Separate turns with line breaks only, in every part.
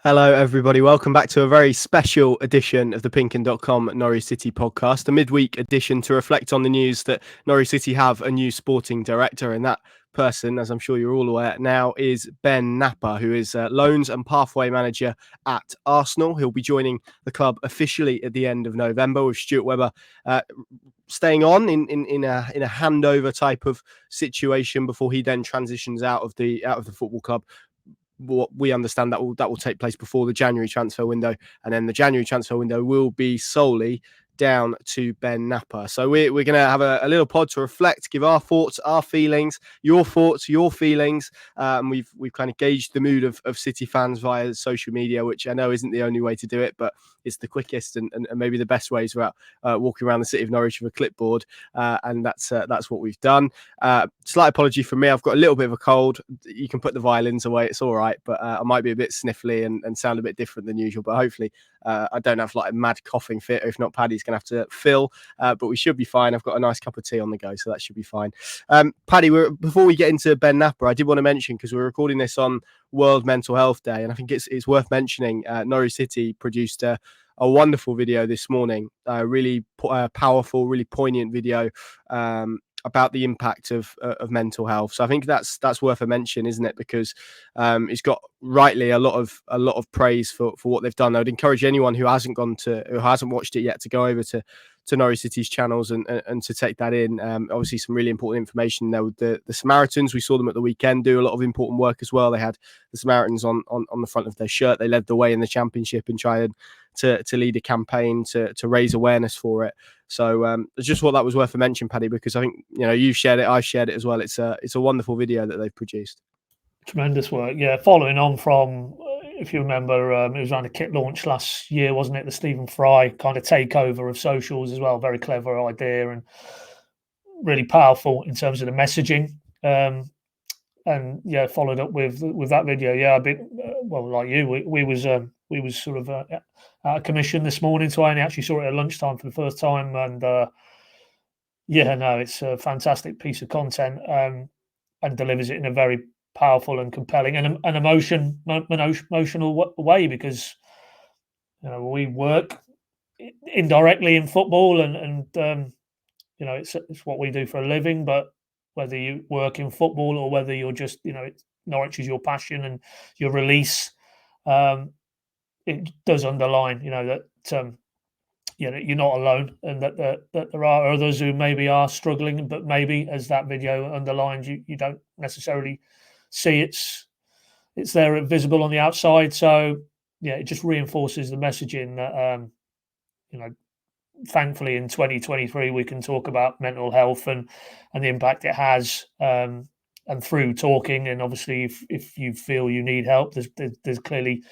Hello, everybody. Welcome back to a very special edition of the PinkUn.com Norwich City podcast, a midweek edition to reflect on the news that Norwich City have a new sporting director, and that person, as I'm sure you're all aware now, is Ben Knapper, who is loans and pathway manager at Arsenal. He'll be joining the club officially at the end of November, with Stuart Webber staying on in a handover type of situation before he then transitions out of the football club. What we understand, that will take place before the January transfer window, and then the January transfer window will be solely down to Ben Knapper. So we're going to have a little pod to reflect, give our thoughts, our feelings, your thoughts, your feelings. We've kind of gauged the mood of City fans via social media, which I know isn't the only way to do it, but it's the quickest and maybe the best ways without walking around the city of Norwich with a clipboard. And that's what we've done. Slight apology from me. I've got a little bit of a cold. You can put the violins away. It's all right, but I might be a bit sniffly and sound a bit different than usual. But hopefully I don't have like a mad coughing fit. Or if not, Paddy's going to have to fill. But we should be fine. I've got a nice cup of tea on the go, so that should be fine. Paddy, before we get into Ben Knapper, I did want to mention, because we're recording this on World Mental Health Day, and I think it's worth mentioning, Norwich City produced a wonderful video this morning, really powerful, really poignant video about the impact of mental health. So I think that's worth a mention, isn't it? Because it's got rightly a lot of praise for what they've done. I would encourage anyone who hasn't watched it yet to go over to Norwich City's channels and to take that in. Obviously, some really important information there with the Samaritans. We saw them at the weekend do a lot of important work as well. They had the Samaritans on the front of their shirt. They led the way in the championship and tried to lead a campaign to raise awareness for it. So I just thought that was worth a mention, Paddy, because I think you've shared it, I've shared it as well. It's a wonderful video that they've produced.
Tremendous work, yeah. Following on from, if you remember, it was around the kit launch last year, wasn't it? The Stephen Fry kind of takeover of socials as well. Very clever idea and really powerful in terms of the messaging. And yeah, followed up with that video. Yeah, a bit well, like you, we was sort of out of commission this morning, so I only actually saw it at lunchtime for the first time. And yeah, no, it's a fantastic piece of content and delivers it in a very powerful and compelling and an emotional way, because we work indirectly in football and it's what we do for a living. But whether you work in football or whether you're just Norwich is your passion and your release, it does underline that you're not alone, and that there are others who maybe are struggling, but maybe, as that video underlines, you don't necessarily see it's there visible on the outside. So yeah, it just reinforces the messaging that thankfully in 2023 we can talk about mental health and the impact it has, and through talking. And obviously if you feel you need help, there's clearly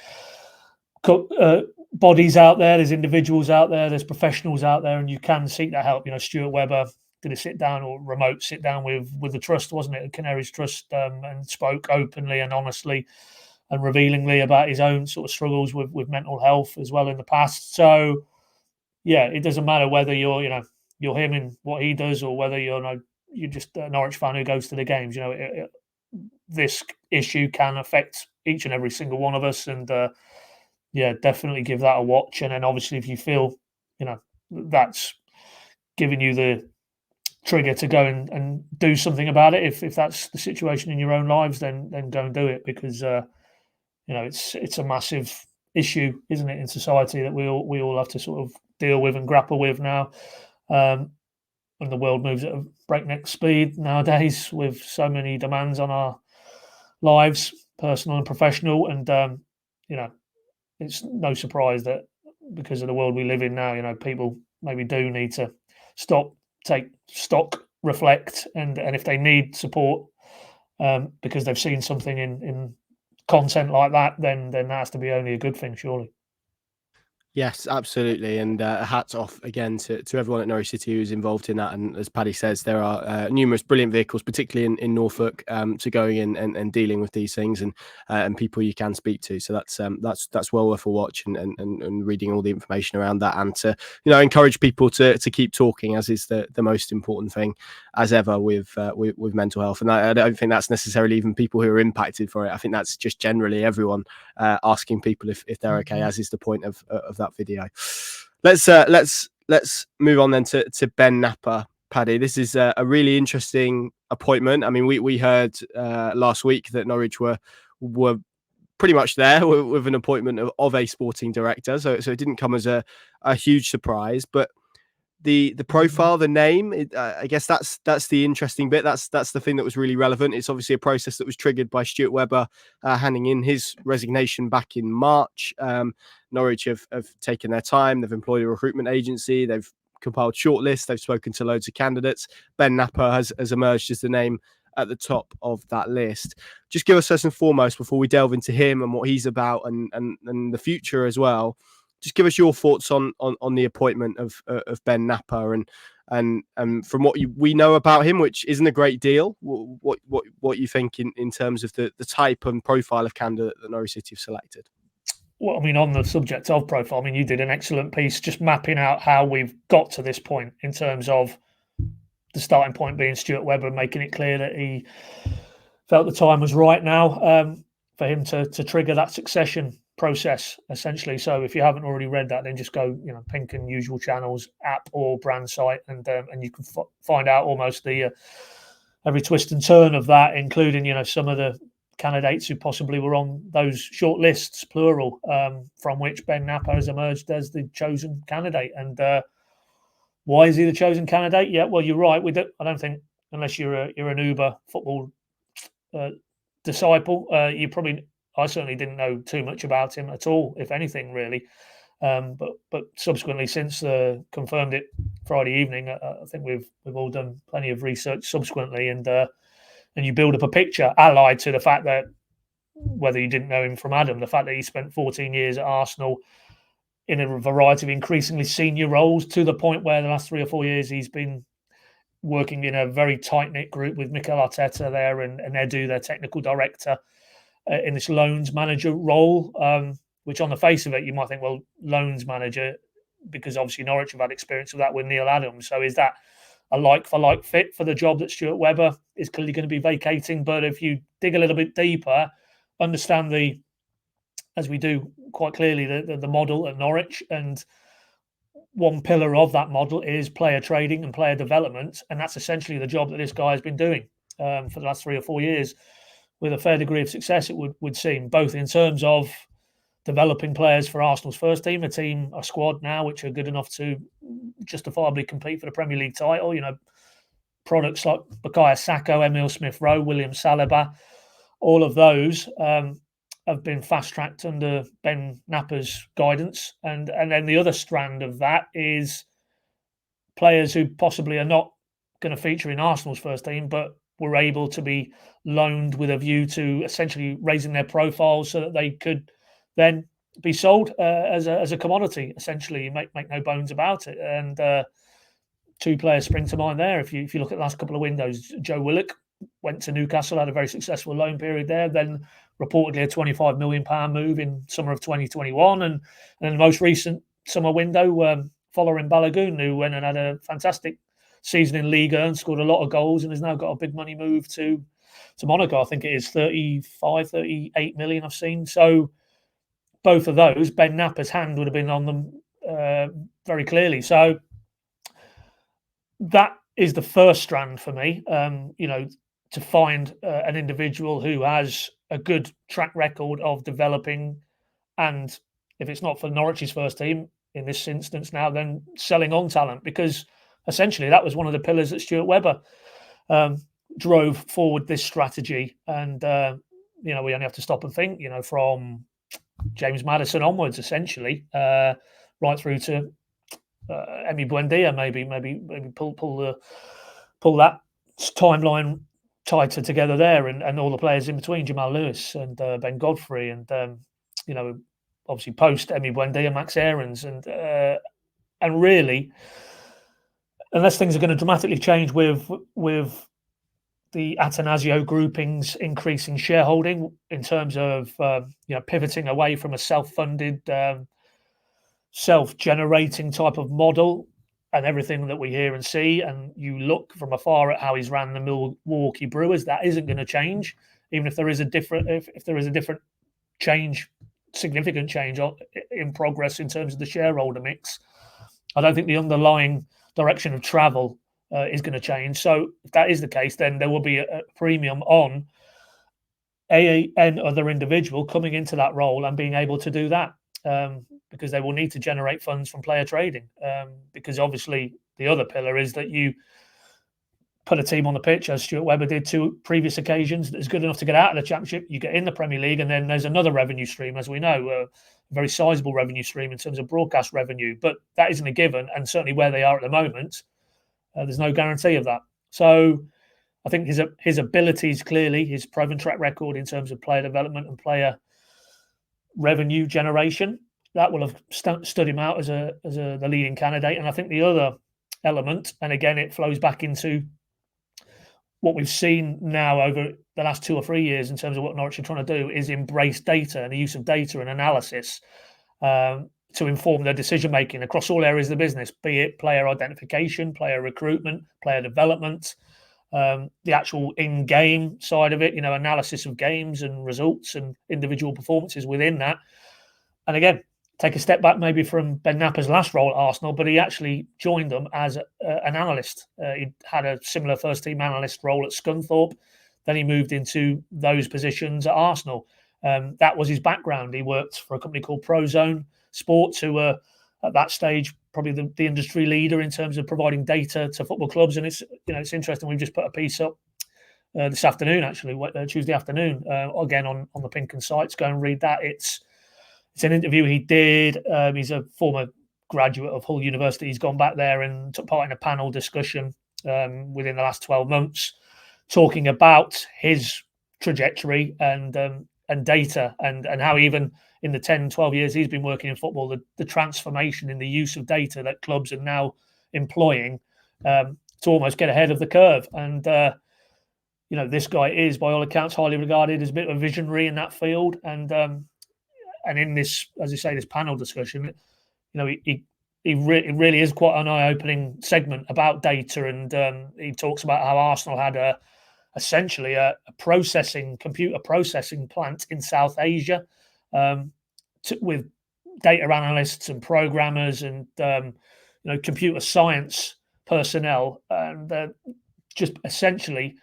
bodies out there, there's individuals out there, there's professionals out there, and you can seek that help. Stuart Webber did a sit down or remote sit down with the trust, wasn't it, the Canaries Trust, and spoke openly and honestly and revealingly about his own sort of struggles with mental health as well in the past. So yeah, it doesn't matter whether you're him in what he does, or whether you're just a Norwich fan who goes to the games. This issue can affect each and every single one of us, and yeah, definitely give that a watch. And then obviously if you feel that's giving you the trigger to go and do something about it, if that's the situation in your own lives, then go and do it, because it's a massive issue, isn't it, in society, that we all have to sort of deal with and grapple with now. And the world moves at a breakneck speed nowadays, with so many demands on our lives, personal and professional. And it's no surprise that because of the world we live in now, people maybe do need to stop, take stock, reflect, and if they need support because they've seen something in content like that, then that has to be only a good thing, surely.
Yes, absolutely. And hats off again to everyone at Norwich City who's involved in that. And as Paddy says, there are numerous brilliant vehicles, particularly in Norfolk, to going in and dealing with these things, and people you can speak to. So that's well worth a watch, and reading all the information around that, and to encourage people to keep talking, as is the most important thing as ever with mental health. And I don't think that's necessarily even people who are impacted for it. I think that's just generally everyone asking people if they're okay, as is the point of that video. Let's move on then to Ben Knapper. Paddy, this is a really interesting appointment. I mean, we heard last week that Norwich were pretty much there with an appointment of a sporting director, so it didn't come as a huge surprise. But the profile, the name, I guess that's the interesting bit. That's the thing that was really relevant. It's obviously a process that was triggered by Stuart Webber handing in his resignation back in March. Norwich have taken their time. They've employed a recruitment agency. They've compiled shortlists. They've spoken to loads of candidates. Ben Knapper has emerged as the name at the top of that list. Just give us first and foremost, before we delve into him and what he's about and the future as well, just give us your thoughts on the appointment of Ben Knapper and from what we know about him, which isn't a great deal. What you think in terms of the type and profile of candidate that Norwich City have selected?
Well, I mean, on the subject of profile, I mean, you did an excellent piece just mapping out how we've got to this point in terms of the starting point being Stuart Webber, making it clear that he felt the time was right now for him to trigger that succession process, essentially. So if you haven't already read that, then just go, PinkUn usual channels, app or brand site, and you can find out almost the every twist and turn of that, including some of the candidates who possibly were on those short lists, plural, from which Ben Knapper has emerged as the chosen candidate. And why is he the chosen candidate? Yeah, well, you're right. I don't think, unless you're an Uber football disciple, I certainly didn't know too much about him at all, if anything, really. But subsequently, since confirmed it Friday evening, I think we've all done plenty of research subsequently, and you build up a picture, allied to the fact that, whether you didn't know him from Adam, the fact that he spent 14 years at Arsenal in a variety of increasingly senior roles, to the point where the last 3 or 4 years he's been working in a very tight-knit group with Mikel Arteta there and Edu, their technical director, in this loans manager role, which on the face of it, you might think, well, loans manager, because obviously Norwich have had experience of that with Neil Adams. So is that a like-for-like fit for the job that Stuart Webber is clearly going to be vacating? But if you dig a little bit deeper, understand as we do quite clearly, the model at Norwich, and one pillar of that model is player trading and player development, and that's essentially the job that this guy has been doing for the last 3 or 4 years, with a fair degree of success, it would seem, both in terms of developing players for Arsenal's first team, a squad now which are good enough to justifiably compete for the Premier League title. Products like Bukayo Saka, Emile Smith-Rowe, William Saliba, all of those have been fast-tracked under Ben Knapper's guidance. And then the other strand of that is players who possibly are not going to feature in Arsenal's first team, but were able to be loaned with a view to essentially raising their profile so that they could then be sold as a commodity, essentially. Make no bones about it. And 2 players spring to mind there. If you look at the last couple of windows, Joe Willock went to Newcastle, had a very successful loan period there, then reportedly a £25 million move in summer of 2021, and the most recent summer window, following Balogun, who went and had a fantastic season in Liga and scored a lot of goals, and has now got a big money move to Monaco. I think it is 38 million I've seen. So both of those, Ben Knapper's hand would have been on them very clearly. So that is the first strand for me, to find an individual who has a good track record of developing, and if it's not for Norwich's first team in this instance now, then selling on talent, because essentially that was one of the pillars that Stuart Webber drove forward this strategy. And we only have to stop and think, from James Maddison onwards, essentially, right through to Emi Buendia, maybe pull that timeline tighter together there, and all the players in between, Jamal Lewis and Ben Godfrey, and obviously post Emi Buendia, Max Aarons, and really, unless things are going to dramatically change with the Atanasio groupings increasing shareholding in terms of pivoting away from a self-funded, self-generating type of model, and everything that we hear and see, and you look from afar at how he's ran the Milwaukee Brewers, that isn't going to change, even if there is a different change, significant change in progress in terms of the shareholder mix. I don't think the underlying direction of travel is going to change. So if that is the case, then there will be a premium on other individual coming into that role and being able to do that, because they will need to generate funds from player trading. Because obviously the other pillar is that you put a team on the pitch, as Stuart Webber did 2 previous occasions, that's good enough to get out of the Championship. You get in the Premier League, and then there's another revenue stream, as we know, a very sizable revenue stream in terms of broadcast revenue. But that isn't a given, and certainly where they are at the moment, there's no guarantee of that. So I think his abilities, clearly, his proven track record in terms of player development and player revenue generation, that will have stood him out as the leading candidate. And I think the other element, and again, it flows back into what we've seen now over the last 2 or 3 years in terms of what Norwich are trying to do, is embrace data and the use of data and analysis to inform their decision making across all areas of the business, be it player identification, player recruitment, player development, the actual in-game side of it, analysis of games and results and individual performances within that. And again, take a step back maybe from Ben Knapper's last role at Arsenal, but he actually joined them as an analyst. He had a similar first-team analyst role at Scunthorpe. Then he moved into those positions at Arsenal. That was his background. He worked for a company called Prozone Sports, who were at that stage probably the industry leader in terms of providing data to football clubs. And it's interesting. We've just put a piece up this afternoon, actually, Tuesday afternoon, again on the PinkUn sites. Go and read that. It's an interview he did. He's a former graduate of Hull University. He's gone back there and took part in a panel discussion within the last 12 months, talking about his trajectory and data and how even in the 10, 12 years he's been working in football, the transformation in the use of data that clubs are now employing to almost get ahead of the curve. And, this guy is, by all accounts, highly regarded as a bit of a visionary in that field. And in this, as you say, this panel discussion, it really is quite an eye-opening segment about data. And he talks about how Arsenal had essentially a computer processing plant in South Asia, with data analysts and programmers and computer science personnel, and just essentially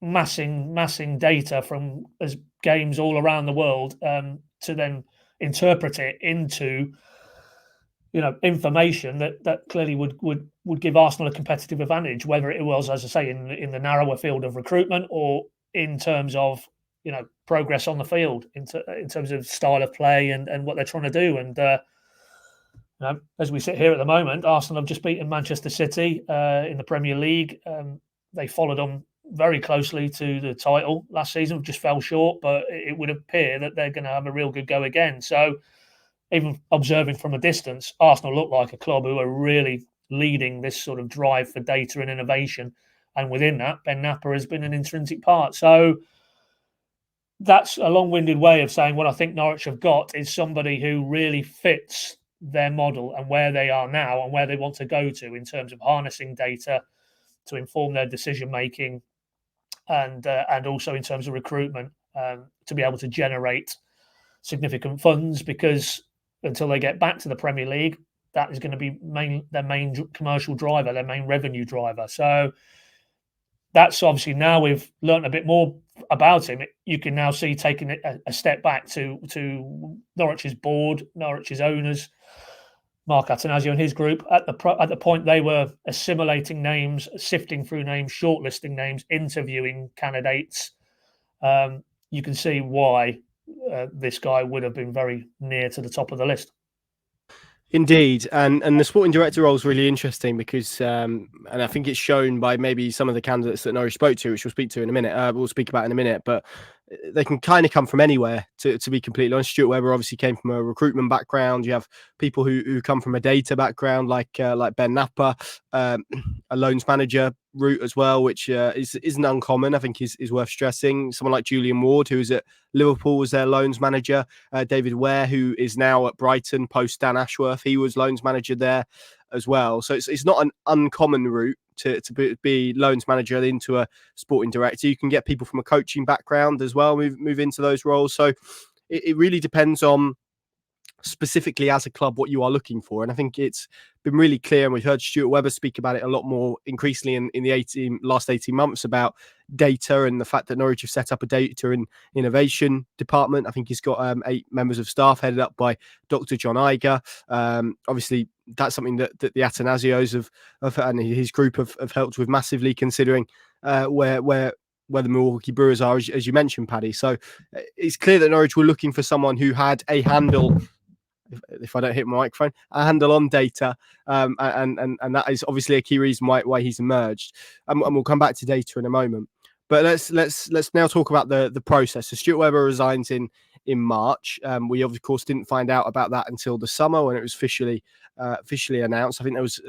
massing data from games all around the world to then interpret it into information that clearly would give Arsenal a competitive advantage, whether it was, as I say, in the narrower field of recruitment or in terms of progress on the field, in terms of style of play and what they're trying to do. And as we sit here at the moment, Arsenal have just beaten Manchester City in the Premier League. They followed on very closely to the title last season, just fell short, but it would appear that they're going to have a real good go again. So even observing from a distance, Arsenal look like a club who are really leading this sort of drive for data and innovation. And within that, Ben Knapper has been an intrinsic part. So that's a long-winded way of saying what I think Norwich have got is somebody who really fits their model and where they are now and where they want to go to in terms of harnessing data to inform their decision-making and also in terms of recruitment to be able to generate significant funds, because until they get back to the Premier League, that is going to be their main commercial driver, their main revenue driver. So that's obviously, now we've learned a bit more about him, you can now see taking a step back to Norwich's board, Norwich's owners, Mark Atanasio and his group, at the point they were assimilating names, sifting through names, shortlisting names, interviewing candidates. You can see why this guy would have been very near to the top of the list.
Indeed, and the sporting director role is really interesting because, and I think it's shown by maybe some of the candidates that Norwich spoke to, which we'll speak about in a minute. But they can kind of come from anywhere, to be completely honest. Stuart Webber obviously came from a recruitment background. You have people who come from a data background, like Ben Knapper, a loans manager route as well, which isn't uncommon. I think is worth stressing. Someone like Julian Ward, who's at Liverpool, was their loans manager. David Ware, who is now at Brighton post Dan Ashworth, he was loans manager there as well. So it's not an uncommon route to be loans manager into a sporting director. You can get people from a coaching background as well, move into those roles. So it really depends on specifically as a club what you are looking for. And I think it's been really clear, and we've heard Stuart Webber speak about it a lot more increasingly in the last 18 months about data and the fact that Norwich have set up a data and innovation department. I think he's got 8 members of staff headed up by Dr. John Iger. Obviously, that's something that the Atanasios and his group have helped with massively, considering where the Milwaukee Brewers are, as you mentioned, Paddy. So it's clear that Norwich were looking for someone who had a handle, if I don't hit my microphone, a handle on data, and that is obviously a key reason why he's emerged. And we'll come back to data in a moment. But let's now talk about the process. So Stuart Webber resigns in March. We of course didn't find out about that until the summer when it was officially announced. I think there was,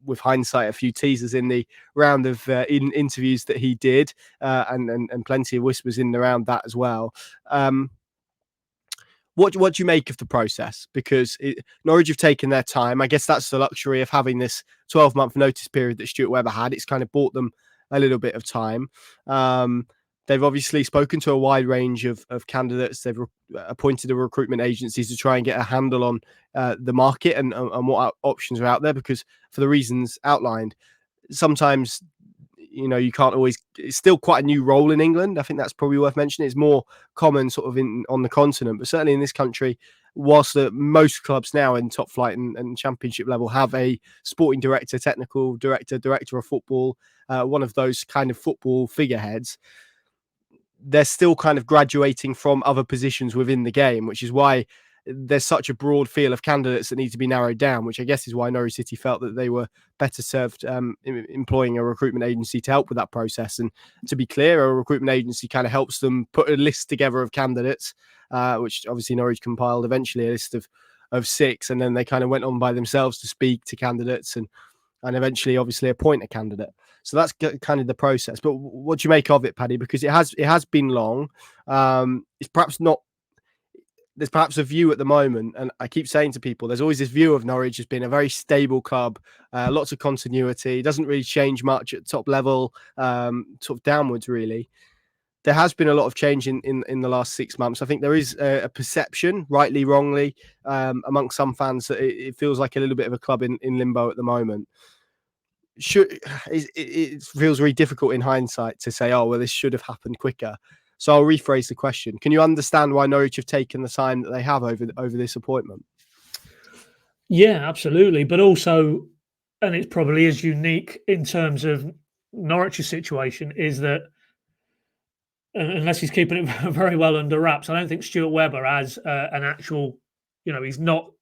with hindsight, a few teasers in the round of interviews that he did, and plenty of whispers in around that as well. What do you make of the process? Because Norwich have taken their time. I guess that's the luxury of having this 12-month notice period that Stuart Webber had. It's kind of bought them a little bit of time. They've obviously spoken to a wide range of candidates. They've appointed a recruitment agency to try and get a handle on the market and what options are out there, because for the reasons outlined, sometimes you can't always. It's still quite a new role in England. I think that's probably worth mentioning. It's more common sort of on the continent, but certainly in this country, whilst most clubs now in top flight and championship level have a sporting director, technical director, director of football, one of those kind of football figureheads, they're still kind of graduating from other positions within the game, which is why there's such a broad field of candidates that need to be narrowed down, which I guess is why Norwich City felt that they were better served employing a recruitment agency to help with that process. And to be clear, a recruitment agency kind of helps them put a list together of candidates, which obviously Norwich compiled eventually a list of 6, and then they kind of went on by themselves to speak to candidates and eventually obviously appoint a candidate. So that's kind of the process. But what do you make of it, Paddy? Because it has been long. It's perhaps not. There's perhaps a view at the moment, and I keep saying to people, there's always this view of Norwich as being a very stable club, lots of continuity, doesn't really change much at top level, sort of downwards really. There has been a lot of change in the last 6 months. I think there is a perception, rightly, wrongly, amongst some fans that it feels like a little bit of a club in limbo at the moment. It feels really difficult in hindsight to say, oh, well, this should have happened quicker. So I'll rephrase the question. Can you understand why Norwich have taken the time that they have over this appointment?
Yeah, absolutely. But also, and it probably is unique in terms of Norwich's situation, is that unless he's keeping it very well under wraps, I don't think Stuart Webber has an actual, he's not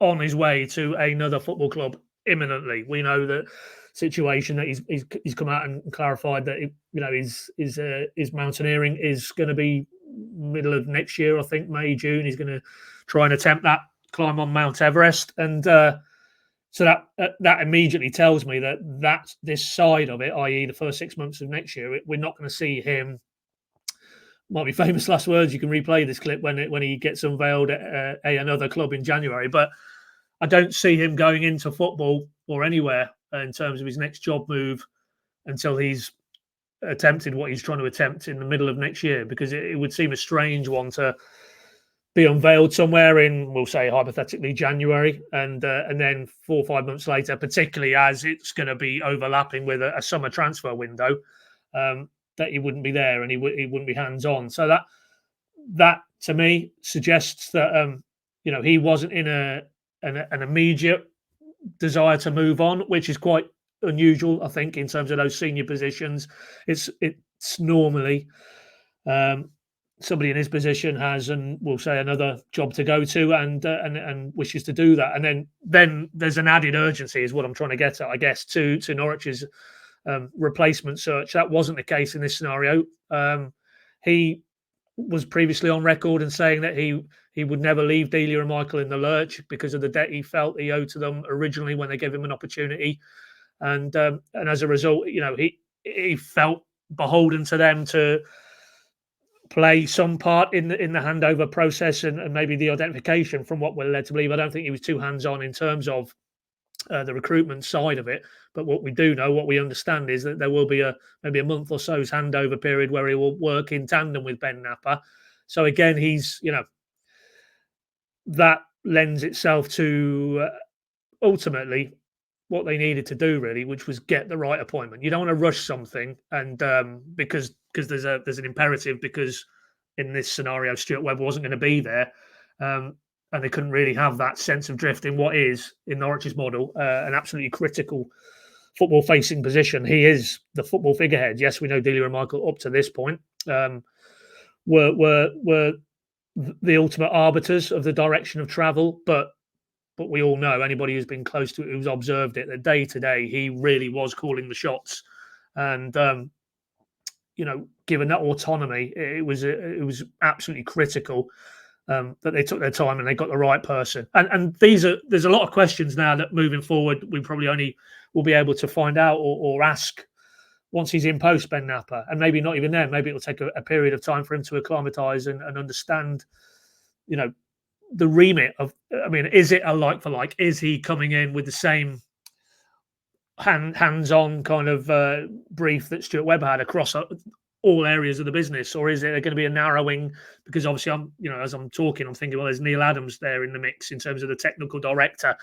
on his way to another football club imminently. We know that situation that he's come out and clarified that his mountaineering is going to be middle of next year, I think May, June. He's going to try and attempt that climb on Mount Everest, and so that immediately tells me that this side of it, i.e. the first 6 months of next year, we're not going to see him. Might be famous last words. You can replay this clip when he gets unveiled at another club in January, but I don't see him going into football or anywhere in terms of his next job move until he's attempted what he's trying to attempt in the middle of next year, because it would seem a strange one to be unveiled somewhere in, we'll say hypothetically, January, and then 4 or 5 months later, particularly as it's going to be overlapping with a summer transfer window, that he wouldn't be there and he wouldn't be hands-on. So that to me suggests that he wasn't in an immediate desire to move on, which is quite unusual, I think, in terms of those senior positions. It's normally somebody in his position has, and we'll say, another job to go to and wishes to do that, and then there's an added urgency, is what I'm trying to get at, I guess, to Norwich's replacement search. That wasn't the case in this scenario. He was previously on record and saying that he would never leave Delia and Michael in the lurch because of the debt he felt he owed to them originally when they gave him an opportunity, and as a result, he felt beholden to them to play some part in the handover process and maybe the identification, from what we're led to believe. I don't think he was too hands-on in terms of the recruitment side of it. But what we do know, what we understand, is that there will be maybe a month or so's handover period where he will work in tandem with Ben Knapper. So again, he's, that lends itself to ultimately what they needed to do, really, which was get the right appointment. You don't want to rush something, and because there's an imperative, because in this scenario Stuart Webber wasn't going to be there, and they couldn't really have that sense of drift in what is, in Norwich's model, an absolutely critical football-facing position. He is the football figurehead. Yes, we know Delia and Michael up to this point were the ultimate arbiters of the direction of travel, but we all know, anybody who's been close to it, who's observed it, that day to day, he really was calling the shots. And, given that autonomy, it was absolutely critical that they took their time and they got the right person. And there's a lot of questions now that moving forward, we probably only will be able to find out or ask once he's in post, Ben Knapper. And maybe not even then. Maybe it'll take a period of time for him to acclimatise and understand, the remit of, is it a like for like? Is he coming in with the same hands-on kind of brief that Stuart Webber had across all areas of the business, or is it going to be a narrowing? Because obviously, as I'm talking, I'm thinking, well, there's Neil Adams there in the mix in terms of the technical director.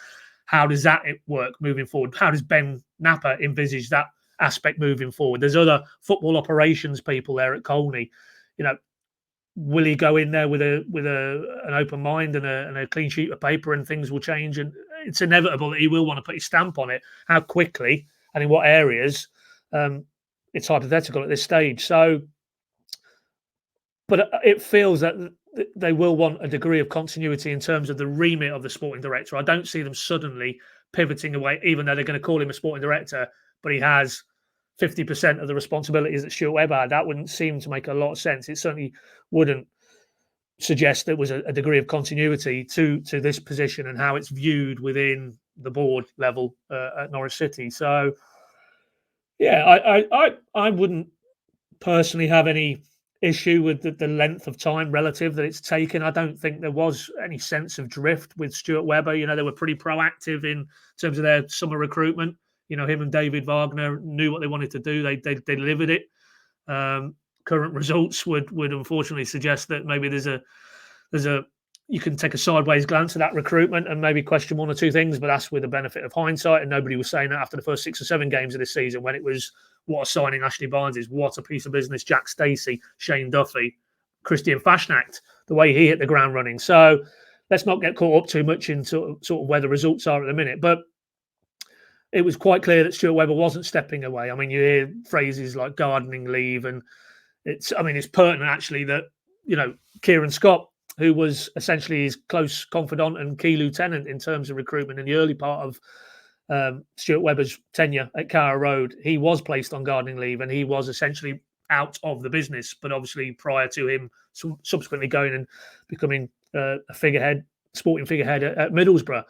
How does that work moving forward? How does Ben Knapper envisage that aspect moving forward? There's other football operations people there at Colney. Will he go in there with an open mind and a clean sheet of paper, and things will change? And it's inevitable that he will want to put his stamp on it. How quickly and in what areas? It's hypothetical at this stage. So, but it feels that they will want a degree of continuity in terms of the remit of the sporting director. I don't see them suddenly pivoting away, even though they're going to call him a sporting director, but he has 50% of the responsibilities that Stuart Webber had. That wouldn't seem to make a lot of sense. It certainly wouldn't suggest there was a degree of continuity to this position and how it's viewed within the board level at Norwich City. So, yeah, I wouldn't personally have any issue with the length of time relative that it's taken. I don't think there was any sense of drift with Stuart Webber. They were pretty proactive in terms of their summer recruitment. Him and David Wagner knew what they wanted to do. They delivered it. Current results would unfortunately suggest that maybe there's a you can take a sideways glance at that recruitment and maybe question one or two things, but that's with the benefit of hindsight. And nobody was saying that after the first 6 or 7 games of this season, when it was, what a signing Ashley Barnes is, what a piece of business Jack Stacey, Shane Duffy, Christian Fashnacht, the way he hit the ground running. So let's not get caught up too much into sort of where the results are at the minute. But it was quite clear that Stuart Webber wasn't stepping away. You hear phrases like gardening leave, and it's pertinent actually that, Kieran Scott, who was essentially his close confidant and key lieutenant in terms of recruitment in the early part of Stuart Webber's tenure at Carrow Road, he was placed on gardening leave and he was essentially out of the business. But obviously, prior to him subsequently going and becoming a sporting figurehead at Middlesbrough.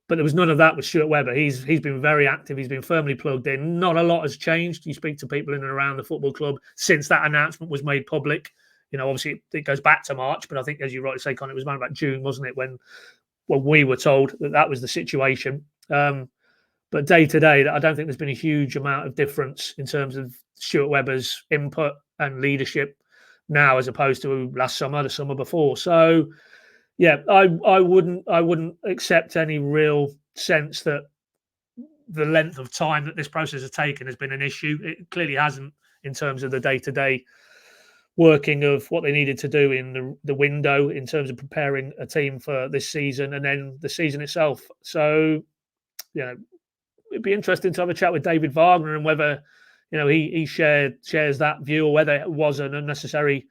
But there was none of that with Stuart Webber. He's been very active. He's been firmly plugged in. Not a lot has changed. You speak to people in and around the football club since that announcement was made public. Obviously it goes back to March, but I think, as you rightly say, Con, it was around about June, wasn't it, when we were told that was the situation. But day to day, I don't think there's been a huge amount of difference in terms of Stuart Webber's input and leadership now as opposed to last summer, the summer before. So, yeah, I wouldn't accept any real sense that the length of time that this process has taken has been an issue. It clearly hasn't in terms of the day-to-day working of what they needed to do in the window in terms of preparing a team for this season and then the season itself. So, it'd be interesting to have a chat with David Wagner and whether, he shares that view, or whether it was an unnecessary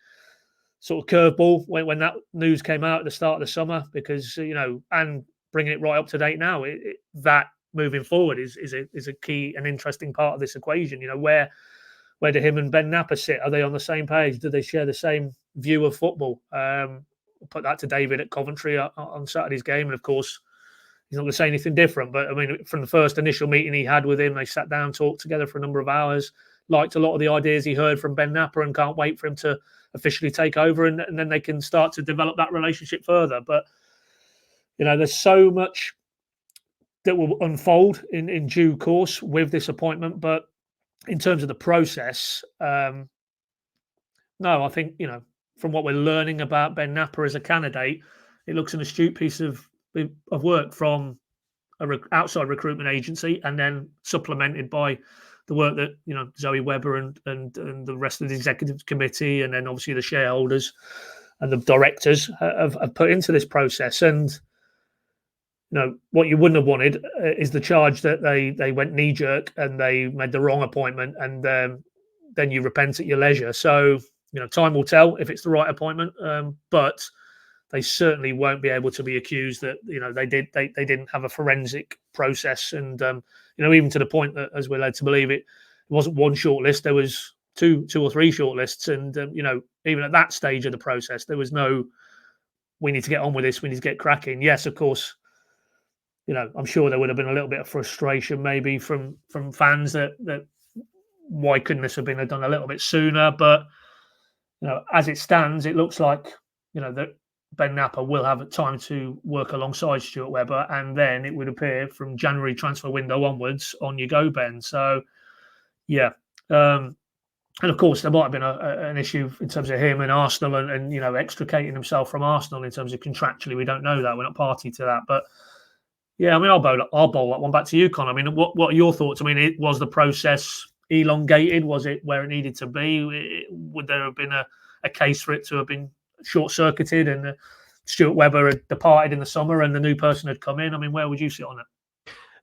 sort of curveball when that news came out at the start of the summer, because, and bringing it right up to date now, that moving forward is a key and interesting part of this equation. Where do him and Ben Knapper sit? Are they on the same page? Do they share the same view of football. We'll put that to David at Coventry on Saturday's game, and of course, he's not going to say anything different. But I mean, from the first initial meeting he had with him, they sat down, talked together for a number of hours, liked a lot of the ideas he heard from Ben Knapper, and can't wait for him to officially take over, and then they can start to develop that relationship further. But there's so much that will unfold in due course with this appointment. But in terms of the process, no, I think, from what we're learning about Ben Knapper as a candidate, it looks an astute piece of work from a outside recruitment agency, and then supplemented by the work that Zoe Webber and the rest of the executive committee, and then obviously the shareholders and the directors have put into this process. And what you wouldn't have wanted is the charge that they went knee jerk and they made the wrong appointment, and then you repent at your leisure. So time will tell if it's the right appointment, but they certainly won't be able to be accused that they didn't have a forensic process, and even to the point that, as we're led to believe, it wasn't one shortlist, there was two or three shortlists, and even at that stage of the process, there was no, we need to get on with this, we need to get cracking. Yes, of course, I'm sure there would have been a little bit of frustration maybe from fans that why couldn't this have been done a little bit sooner, but as it stands, it looks like that Ben Knapper will have time to work alongside Stuart Webber, and then it would appear from January transfer window onwards, on you go, Ben. So, yeah. And of course, there might have been an issue in terms of him and Arsenal and extricating himself from Arsenal in terms of contractually. We don't know that. We're not party to that. But, yeah, I mean, I'll bowl that one back to you, Con. I mean, what are your thoughts? I mean, was the process elongated? Was it where it needed to be? Would there have been a case for it to have been short-circuited and Stuart Webber had departed in the summer and the new person had come in? I mean, where would you sit on it?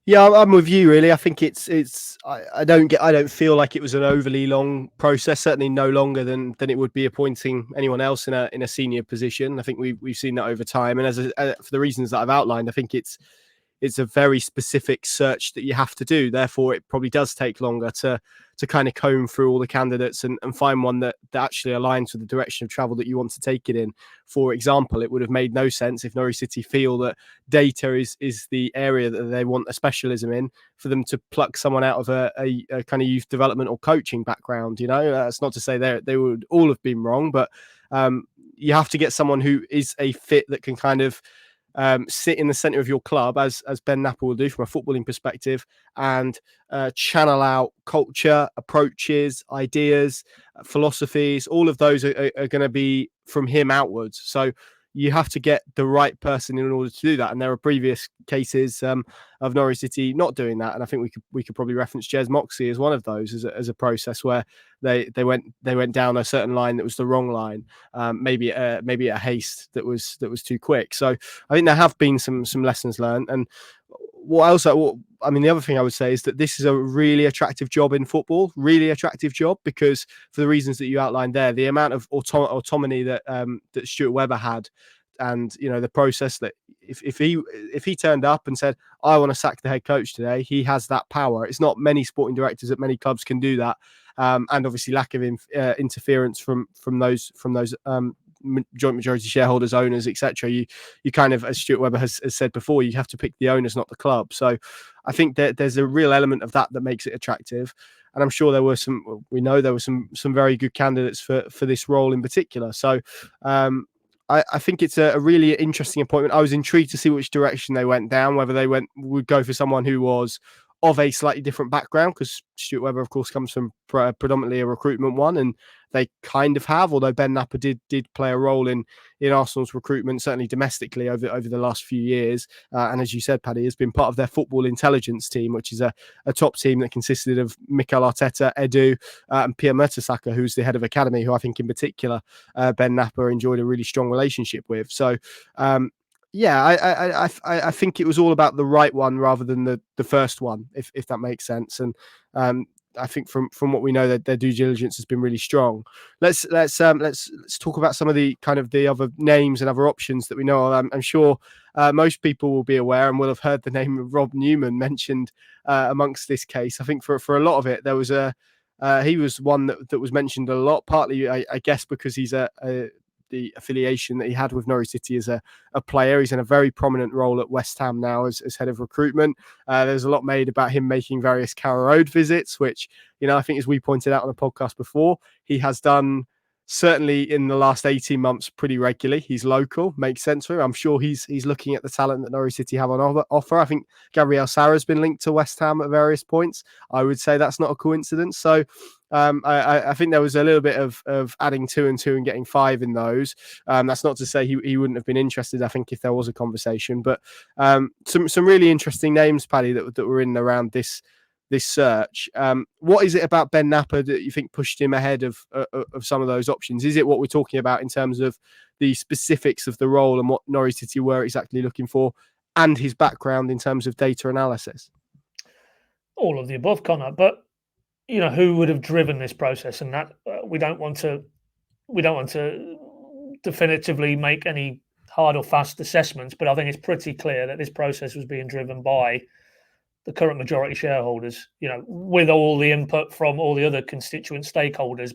Yeah, I'm with you, really. I think I don't feel like it was an overly long process. Certainly no longer than it would be appointing anyone else in a senior position. I think we've seen that over time, and for the reasons that I've outlined, I think it's a very specific search that you have to do. Therefore, it probably does take longer to kind of comb through all the candidates and find one that actually aligns with the direction of travel that you want to take it in. For example, it would have made no sense if Norwich City feel that data is the area that they want a specialism in, for them to pluck someone out of a kind of youth development or coaching background. That's not to say they would all have been wrong, but you have to get someone who is a fit that can kind of sit in the centre of your club, as Ben Knapper will do from a footballing perspective, and channel out culture, approaches, ideas, philosophies. All of those are going to be from him outwards. So you have to get the right person in order to do that. And there are previous cases of Norwich City not doing that. And I think we could probably reference Jez Moxey as one of those as a process where they went down a certain line that was the wrong line, maybe a haste that was too quick. So I think there have been some lessons learned. And the other thing I would say is that this is a really attractive job in football, really attractive job, because for the reasons that you outlined there, the amount of autonomy that Stuart Webber had, and the process that if he turned up and said, I want to sack the head coach today, he has that power. It's not many sporting directors at many clubs can do that, and obviously lack of interference from those joint majority shareholders, owners, etc. You kind of, as Stuart Webber has said before, you have to pick the owners, not the club. So I think that there's a real element of that makes it attractive. And I'm sure there were some very good candidates for this role in particular. So I think it's a really interesting appointment. I was intrigued to see which direction they went down, whether they would go for someone who was of a slightly different background, because Stuart Webber, of course, comes from predominantly a recruitment one, and they kind of have, although Ben Knapper did play a role in Arsenal's recruitment, certainly domestically over the last few years. And as you said, Paddy, has been part of their football intelligence team, which is a top team that consisted of Mikel Arteta, Edu, and Pierre Mertesacker, who's the head of academy, who I think in particular Ben Knapper enjoyed a really strong relationship with. So I think it was all about the right one rather than the first one, if that makes sense. And I think from what we know, that their due diligence has been really strong. Let's talk about some of the kind of the other names and other options that we know of. I'm sure most people will be aware and will have heard the name of Rob Newman mentioned amongst this case. I think for a lot of it, there was he was one that was mentioned a lot, partly I guess because he's a the affiliation that he had with Norwich City as a player. He's in a very prominent role at West Ham now as head of recruitment. There's a lot made about him making various Carrow Road visits, which, I think, as we pointed out on the podcast before, he has done certainly in the last 18 months pretty regularly. He's local, makes sense for him. I'm sure he's looking at the talent that Norwich City have on offer. I think Gabriel Sara's been linked to West Ham at various points. I would say that's not a coincidence. So I think there was a little bit of adding 2 and 2 and getting 5 in those. That's not to say he wouldn't have been interested, I think, if there was a conversation. But some really interesting names, Paddy, that were in around this search. What is it about Ben Knapper that you think pushed him ahead of some of those options? Is it what we're talking about in terms of the specifics of the role and what Norwich City were exactly looking for, and his background in terms of data analysis?
All of the above, Connor. But who would have driven this process? And that we don't want to definitively make any hard or fast assessments. But I think it's pretty clear that this process was being driven by the current majority shareholders, with all the input from all the other constituent stakeholders.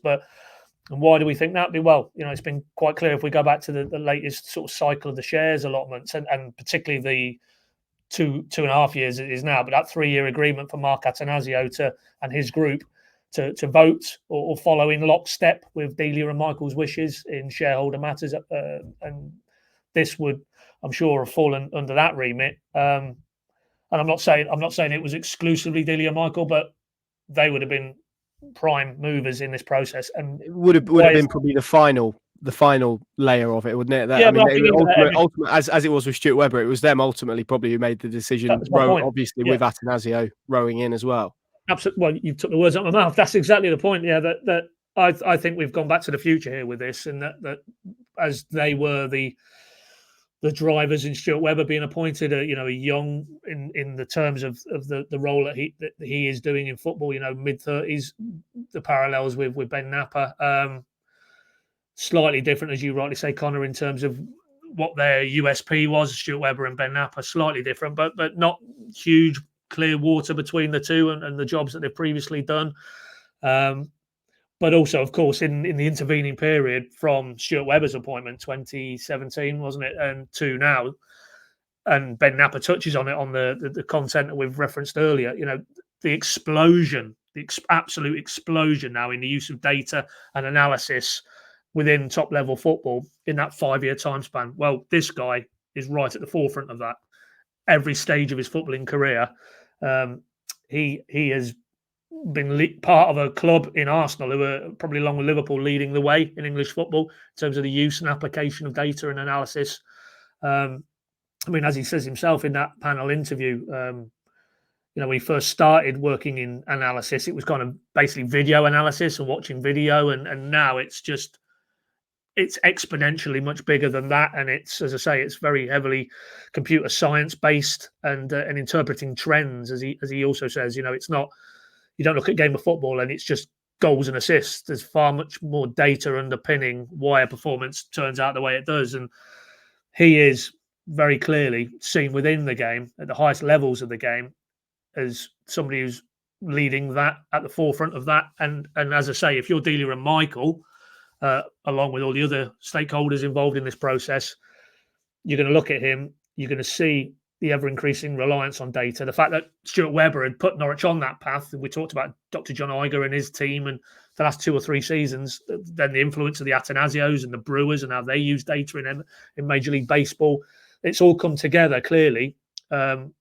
And why do we think that? Well, it's been quite clear if we go back to the latest sort of cycle of the shares allotments, and particularly the 2.5 years it is now, but that 3-year agreement for Mark Attanasio and his group to vote or follow in lockstep with Delia and Michael's wishes in shareholder matters, and this would, I'm sure, have fallen under that remit. And I'm not saying it was exclusively Delia and Michael, but they would have been prime movers in this process. And
it would have been probably the final layer of it, wouldn't it? Ultimately, as it was with Stuart Webber, it was them ultimately probably who made the decision. Obviously, with Attanasio rowing in as well.
Absolutely. Well, you took the words out of my mouth. That's exactly the point. Yeah, that I think we've gone back to the future here with this, and that as they were the drivers in Stuart Webber being appointed, a young in the terms of the role that he is doing in football, mid-30s, the parallels with Ben Knapper, slightly different, as you rightly say, Connor, in terms of what their USP was. Stuart Webber and Ben Knapper, slightly different, but not huge clear water between the two and the jobs that they've previously done. But also, of course, in the intervening period from Stuart Webber's appointment, 2017, wasn't it, and to now, and Ben Knapper touches on it on the content that we've referenced earlier, the explosion, absolute explosion now in the use of data and analysis within top-level football in that 5-year time span. Well, this guy is right at the forefront of that. Every stage of his footballing career, he has been part of a club in Arsenal who are probably, along with Liverpool, leading the way in English football in terms of the use and application of data and analysis. As he says himself in that panel interview, when he first started working in analysis, it was kind of basically video analysis and watching video, and now it's exponentially much bigger than that, and it's, as I say, it's very heavily computer science based and interpreting trends, as he also says. It's not, you don't look at a game of football and it's just goals and assists. There's far much more data underpinning why a performance turns out the way it does, and he is very clearly seen within the game at the highest levels of the game as somebody who's leading that, at the forefront of that. And as I say, if you're Delia and Michael, along with all the other stakeholders involved in this process, you're going to look at him, you're going to see the ever-increasing reliance on data. The fact that Stuart Webber had put Norwich on that path, we talked about Dr. John Iger and his team, and the last 2 or 3 seasons, then the influence of the Attanasios and the Brewers and how they use data in Major League Baseball. It's all come together clearly and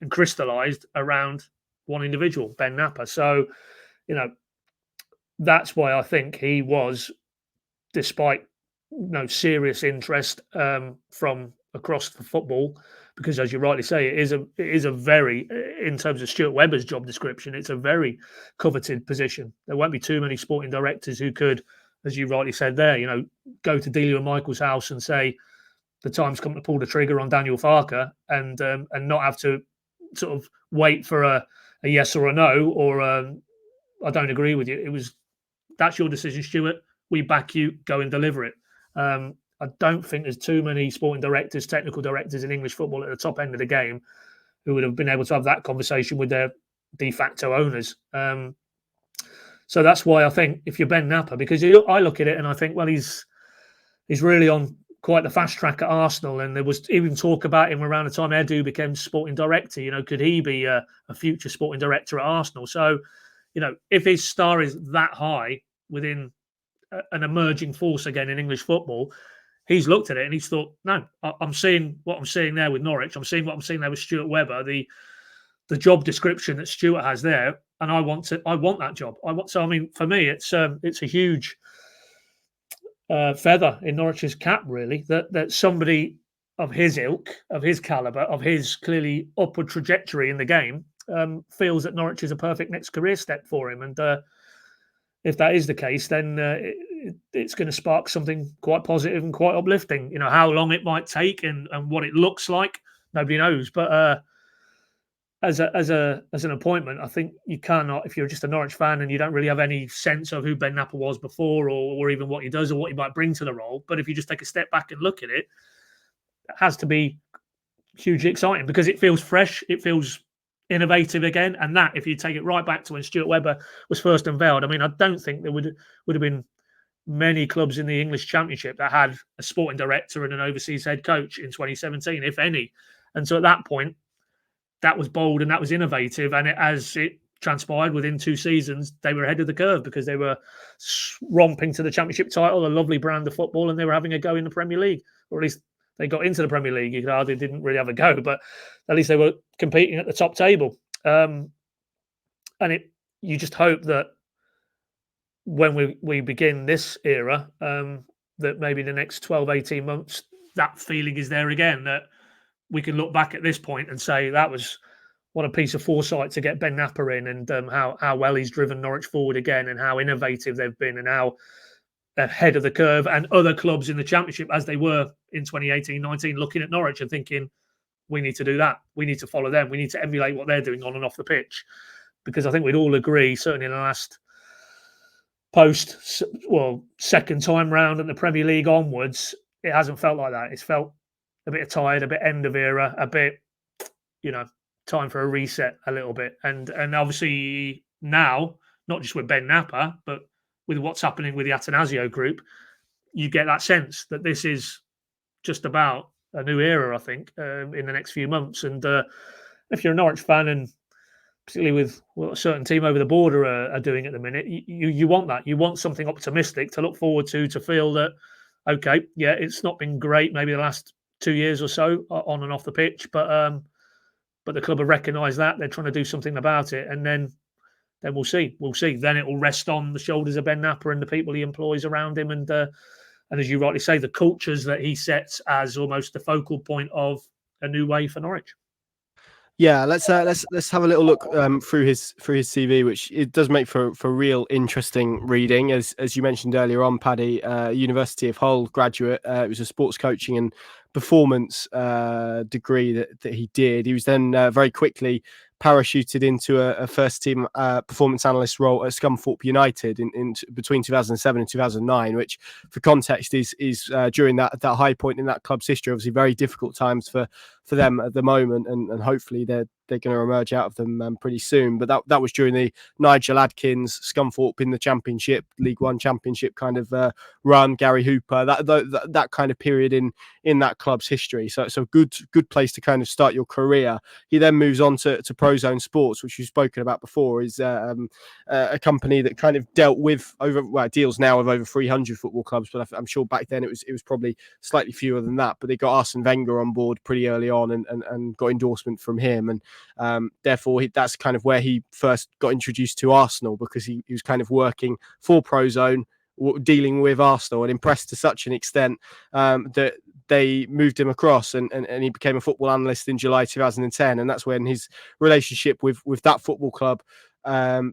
crystallised around one individual, Ben Knapper. So, that's why I think he was, despite no serious interest from across the football, because, as you rightly say, it is a very, in terms of Stuart Webber's job description, it's a very coveted position. There won't be too many sporting directors who could, as you rightly said there, go to Delia and Michael's house and say the time's come to pull the trigger on Daniel Farker, and not have to sort of wait for a yes or a no, or I don't agree with you. That's your decision, Stuart. We back you. Go and deliver it. I don't think there's too many sporting directors, technical directors in English football at the top end of the game who would have been able to have that conversation with their de facto owners. So that's why I think if you're Ben Knapper, because I look at it and I think, well, he's is really on quite the fast track at Arsenal, and there was even talk about him around the time Edu became sporting director. Could he be a future sporting director at Arsenal? So, if his star is that high within an emerging force again in English football, he's looked at it and he's thought, no, I'm seeing what I'm seeing there with Norwich. I'm seeing what I'm seeing there with Stuart Webber. The job description that Stuart has there, and I want that job. So I mean, for me, it's a huge feather in Norwich's cap, really, that somebody of his ilk, of his caliber, of his clearly upward trajectory in the game, feels that Norwich is a perfect next career step for him. And if that is the case, then it's going to spark something quite positive and quite uplifting. How long it might take and what it looks like, nobody knows. But as an appointment, I think you cannot, if you're just a Norwich fan and you don't really have any sense of who Ben Knapper was before, or even what he does or what he might bring to the role. But if you just take a step back and look at it, it has to be hugely exciting because it feels fresh, it feels innovative again. And that, if you take it right back to when Stuart Webber was first unveiled, I mean, I don't think there would have been many clubs in the English Championship that had a sporting director and an overseas head coach in 2017, if any. And so at that point, that was bold and that was innovative. And as it transpired, within 2 seasons, they were ahead of the curve because they were romping to the Championship title, a lovely brand of football, and they were having a go in the Premier League, or at least they got into the Premier League. You could argue they didn't really have a go, but at least they were competing at the top table. And you just hope that when we begin this era, that maybe the next 12, 18 months, that feeling is there again, that we can look back at this point and say that was what a piece of foresight to get Ben Knapper in, and how well he's driven Norwich forward again, and how innovative they've been, and how ahead of the curve and other clubs in the Championship as they were in 2018-19, looking at Norwich and thinking, we need to do that. We need to follow them. We need to emulate what they're doing on and off the pitch. Because I think we'd all agree, certainly in the last second time round in the Premier League onwards, it hasn't felt like that. It's felt a bit tired, a bit end of era, a bit, time for a reset a little bit. And obviously now, not just with Ben Knapper, but with what's happening with the Atanasio group, you get that sense that this is just about a new era, I think, in the next few months. And if you're a Norwich fan, and particularly with what a certain team over the border are doing at the minute, you want that. You want something optimistic to look forward to feel that, okay, yeah, it's not been great maybe the last 2 years or so on and off the pitch, but the club have recognised that. They're trying to do something about it, and then we'll see. Then it will rest on the shoulders of Ben Knapper and the people he employs around him, and as you rightly say, the cultures that he sets as almost the focal point of a new way for Norwich.
Yeah, let's have a little look through his CV, which it does make for real interesting reading. As you mentioned earlier on, Paddy, University of Hull graduate. It was a sports coaching and performance degree that he did. He was then very quickly parachuted into a first team performance analyst role at Scunthorpe United in between 2007 and 2009, which for context is during that high point in that club's history. Obviously very difficult times for them at the moment, and hopefully they're going to emerge out of them pretty soon. But that was during the Nigel Adkins Scunthorpe in the Championship, League One Championship kind of run, Gary Hooper, that kind of period in that club's history. So it's a good place to kind of start your career. He then moves on to Prozone Sports, which you've spoken about before, is a company that kind of deals now with over 300 football clubs, but I'm sure back then it was probably slightly fewer than that. But they got Arsene Wenger on board pretty early on and got endorsement from him, and therefore that's kind of where he first got introduced to Arsenal, because he was kind of working for Prozone, dealing with Arsenal, and impressed to such an extent that they moved him across, and he became a football analyst in July 2010, and that's when his relationship with that football club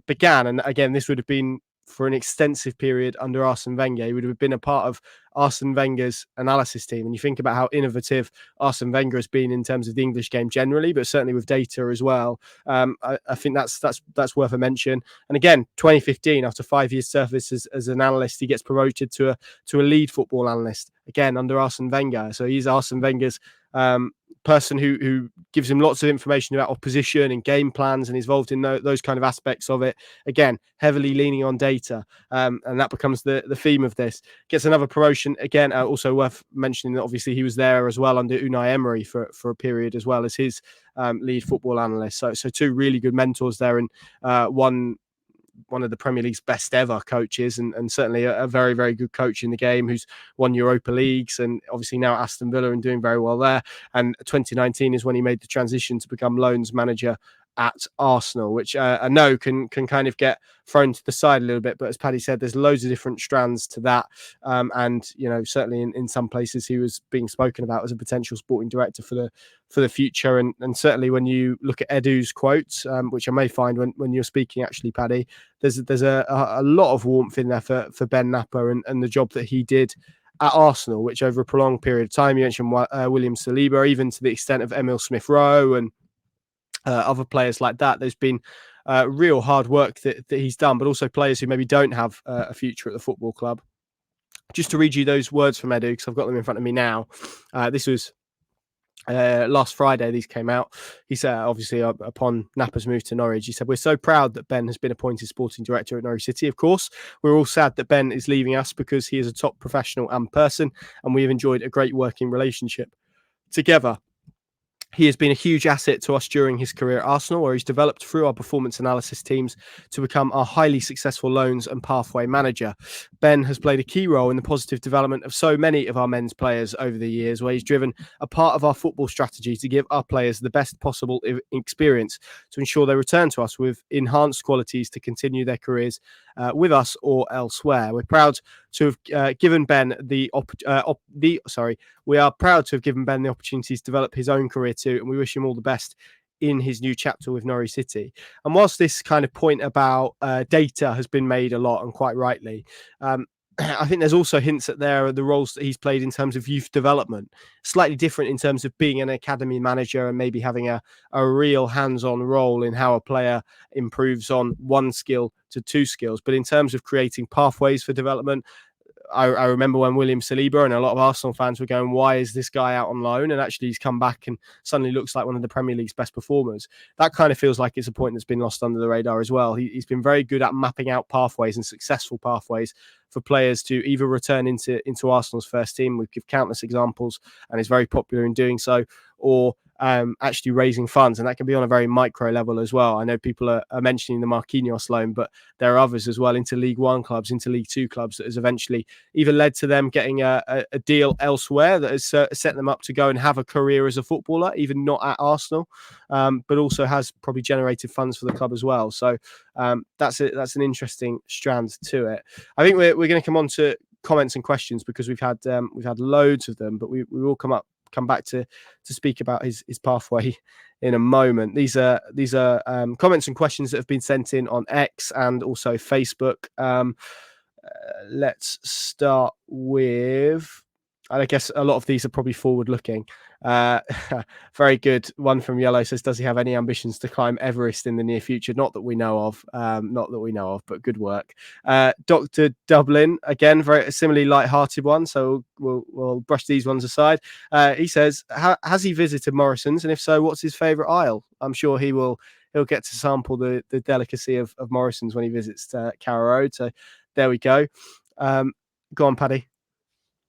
began. And again, this would have been for an extensive period under Arsene Wenger. He would have been a part of Arsene Wenger's analysis team. And you think about how innovative Arsene Wenger has been in terms of the English game generally, but certainly with data as well. I think that's worth a mention. And again, 2015, after 5 years service as an analyst, he gets promoted to a lead football analyst, again under Arsene Wenger. So he's Arsene Wenger's person who gives him lots of information about opposition and game plans and is involved in those kind of aspects of it. Again, heavily leaning on data, and that becomes the theme of this. Gets another promotion again. Also worth mentioning that obviously he was there as well under Unai Emery for a period as well as his lead football analyst. So two really good mentors there, and one of the Premier League's best ever coaches, and certainly a very, very good coach in the game who's won Europa Leagues and obviously now Aston Villa and doing very well there. And 2019 is when he made the transition to become loans manager at Arsenal, which I know can kind of get thrown to the side a little bit. But as Paddy said, there's loads of different strands to that. And, certainly in some places he was being spoken about as a potential sporting director for the future. And certainly when you look at Edu's quotes, which I may find when you're speaking, actually, Paddy, there's a lot of warmth in there for Ben Knapper and the job that he did at Arsenal, which over a prolonged period of time, you mentioned William Saliba, even to the extent of Emile Smith-Rowe and other players like that. There's been real hard work that he's done, but also players who maybe don't have a future at the football club. Just to read you those words from Edu, because I've got them in front of me now. This was last Friday. These came out. He said, obviously, upon Knapper's move to Norwich, he said, "We're so proud that Ben has been appointed sporting director at Norwich City. Of course, we're all sad that Ben is leaving us because he is a top professional and person, and we have enjoyed a great working relationship together. He has been a huge asset to us during his career at Arsenal, where he's developed through our performance analysis teams to become our highly successful loans and pathway manager. Ben has played a key role in the positive development of so many of our men's players over the years, where he's driven a part of our football strategy to give our players the best possible experience to ensure they return to us with enhanced qualities to continue their careers with us or elsewhere. We're proud to have given Ben we are proud to have given Ben the opportunity to develop his own career too, and we wish him all the best in his new chapter with Norwich City." And whilst this kind of point about data has been made a lot, and quite rightly, I think there's also hints at the roles that he's played in terms of youth development, slightly different in terms of being an academy manager and maybe having a real hands-on role in how a player improves on one skill to two skills. But in terms of creating pathways for development, I remember when William Saliba and a lot of Arsenal fans were going, "Why is this guy out on loan?" And actually he's come back and suddenly looks like one of the Premier League's best performers. That kind of feels like it's a point that's been lost under the radar as well. He's been very good at mapping out pathways and successful pathways for players to either return into Arsenal's first team. We give countless examples, and is very popular in doing so, or actually raising funds, and that can be on a very micro level as well. I know people are mentioning the Marquinhos loan, but there are others as well into League One clubs, into League Two clubs, that has eventually either led to them getting a deal elsewhere that has set them up to go and have a career as a footballer, even not at Arsenal, but also has probably generated funds for the club as well. So that's an interesting strand to it. I think we're going to come on to comments and questions because we've had loads of them, but we will come back to speak about his pathway in a moment. These are comments and questions that have been sent in on X and also Facebook. Let's start with, I guess a lot of these are probably forward looking. Very good. One from Yellow says, "Does he have any ambitions to climb Everest in the near future?" Not that we know of, but good work. Dr. Dublin, again, very similarly light-hearted one, so we'll brush these ones aside. He says, has he visited Morrison's, and if so, what's his favourite aisle? I'm sure he'll get to sample the delicacy of Morrison's when he visits Carrow Road. So there we go. Go on, Paddy.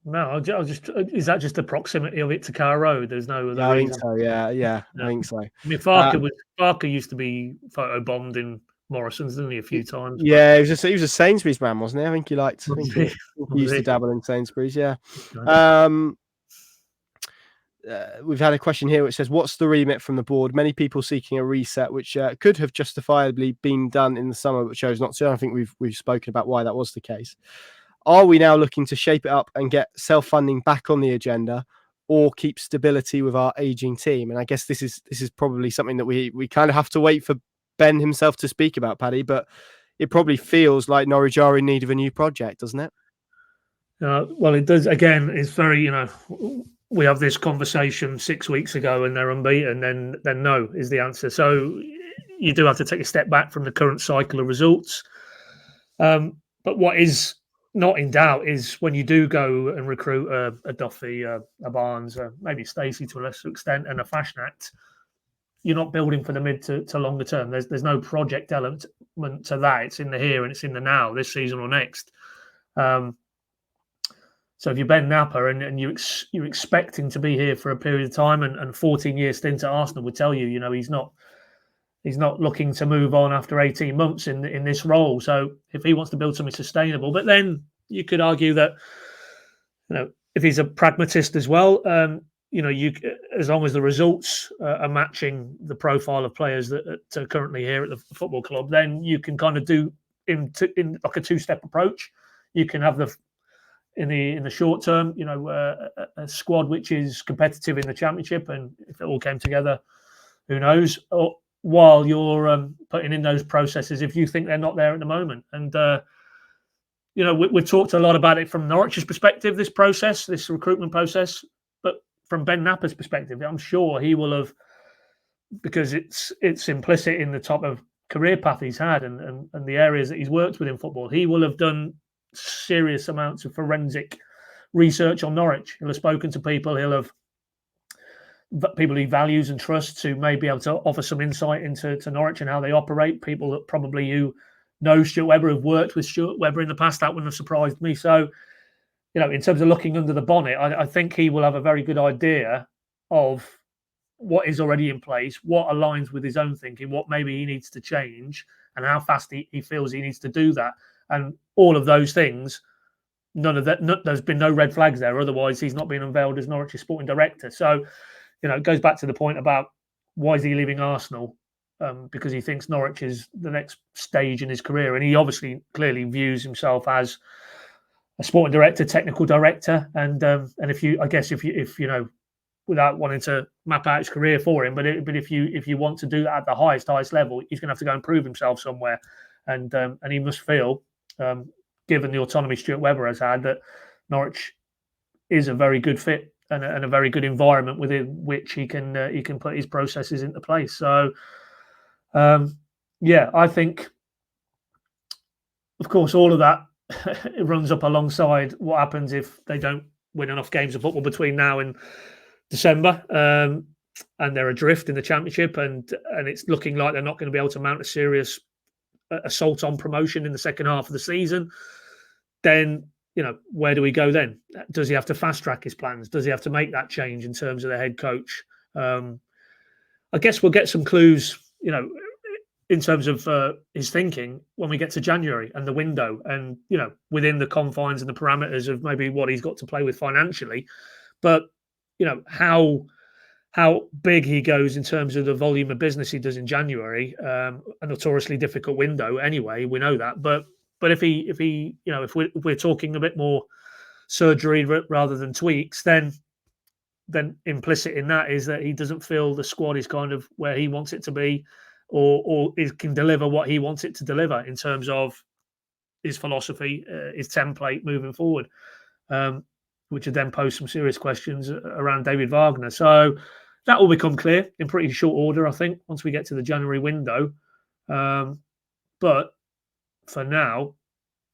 No, I'll just is that just the proximity of it to Carrow Road? There's no other reason.
I think so. Yeah. I think so.
I mean, Farker used to be photobombed in Morrison's, didn't he, a few times?
Yeah, he was a Sainsbury's man, wasn't he? I think he used to dabble in Sainsbury's. Yeah. We've had a question here which says, "What's the remit from the board? Many people seeking a reset, which could have justifiably been done in the summer, but chose not to." I think we've spoken about why that was the case. Are we now looking to shape it up and get self-funding back on the agenda, or keep stability with our aging team? And I guess this is probably something that we kind of have to wait for Ben himself to speak about, Paddy, but it probably feels like Norwich are in need of a new project, doesn't it?
Well, it does. Again, it's very, we have this conversation 6 weeks ago and they're unbeaten, then no is the answer. So you do have to take a step back from the current cycle of results. But what is not in doubt is when you do go and recruit a Duffy, a Barnes, maybe Stacey to a lesser extent, and a Fashionat, you're not building for the mid to longer term. There's no project element to that. It's in the here and it's in the now, this season or next. So if you're Ben Knapper and you're expecting to be here for a period of time, and 14-year stint at Arsenal would tell you, he's not looking to move on after 18 months in this role. So if he wants to build something sustainable, but then you could argue that, if he's a pragmatist as well, you as long as the results are matching the profile of players that are currently here at the football club, then you can kind of do in like a two-step approach. You can have in the short term, a squad which is competitive in the Championship, and if it all came together, who knows? Or while you're putting in those processes, if you think they're not there at the moment, and we've talked a lot about it from Norwich's perspective, this recruitment process, but from Ben Knapper's perspective, I'm sure he will have, because it's implicit in the type of career path he's had and the areas that he's worked with in football, he will have done serious amounts of forensic research on Norwich. He'll have spoken to people. He'll have people he values and trusts who may be able to offer some insight into Norwich and how they operate. People that probably who know Stuart Webber, have worked with Stuart Webber in the past. That wouldn't have surprised me. So, in terms of looking under the bonnet, I think he will have a very good idea of what is already in place, what aligns with his own thinking, what maybe he needs to change, and how fast he feels he needs to do that. And all of those things, none of that, there's been no red flags there. Otherwise, he's not been unveiled as Norwich's sporting director. So, it goes back to the point about why is he leaving Arsenal? Because he thinks Norwich is the next stage in his career. And he obviously clearly views himself as a sporting director, technical director. And if you without wanting to map out his career for him, but if you want to do that at the highest level, he's going to have to go and prove himself somewhere. And he must feel, given the autonomy Stuart Webber has had, that Norwich is a very good fit and a very good environment within which he can put his processes into place. So, I think, of course, all of that it runs up alongside what happens if they don't win enough games of football between now and December, and they're adrift in the Championship, and it's looking like they're not going to be able to mount a serious assault on promotion in the second half of the season. Then, where do we go then? Does he have to fast track his plans? Does he have to make that change in terms of the head coach? I guess we'll get some clues, in terms of his thinking when we get to January and the window, and within the confines and the parameters of maybe what he's got to play with financially. But how big he goes in terms of the volume of business he does in January, a notoriously difficult window anyway, we know that. But if we're talking a bit more surgery rather than tweaks, then implicit in that is that he doesn't feel the squad is kind of where he wants it to be, or it can deliver what he wants it to deliver in terms of his philosophy, his template moving forward, which would then pose some serious questions around David Wagner. So that will become clear in pretty short order, I think, once we get to the January window. But for now,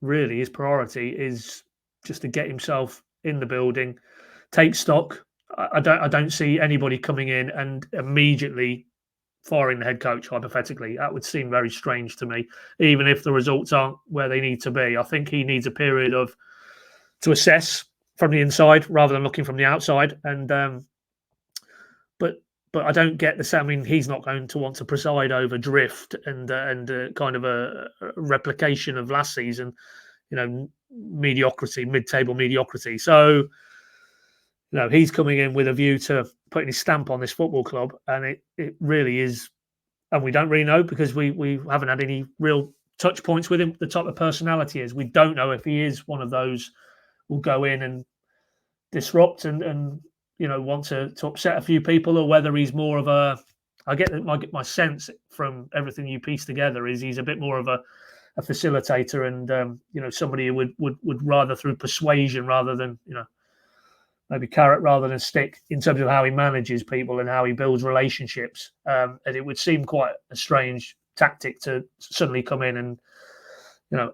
really, his priority is just to get himself in the building, take stock. I don't see anybody coming in and immediately firing the head coach, hypothetically. That would seem very strange to me, even if the results aren't where they need to be. I think he needs a period to assess from the inside rather than looking from the outside. And but I don't get the same. I mean, he's not going to want to preside over drift and kind of a replication of last season, mediocrity, mid-table mediocrity. So, he's coming in with a view to putting his stamp on this football club, and it really is. And we don't really know because we haven't had any real touch points with him. The type of personality is, we don't know if he is one of those who'll go in and disrupt and want to upset a few people, or whether he's more of a. I get my sense from everything you piece together is he's a bit more of a facilitator, and somebody who would rather through persuasion rather than maybe carrot rather than stick in terms of how he manages people and how he builds relationships. And it would seem quite a strange tactic to suddenly come in and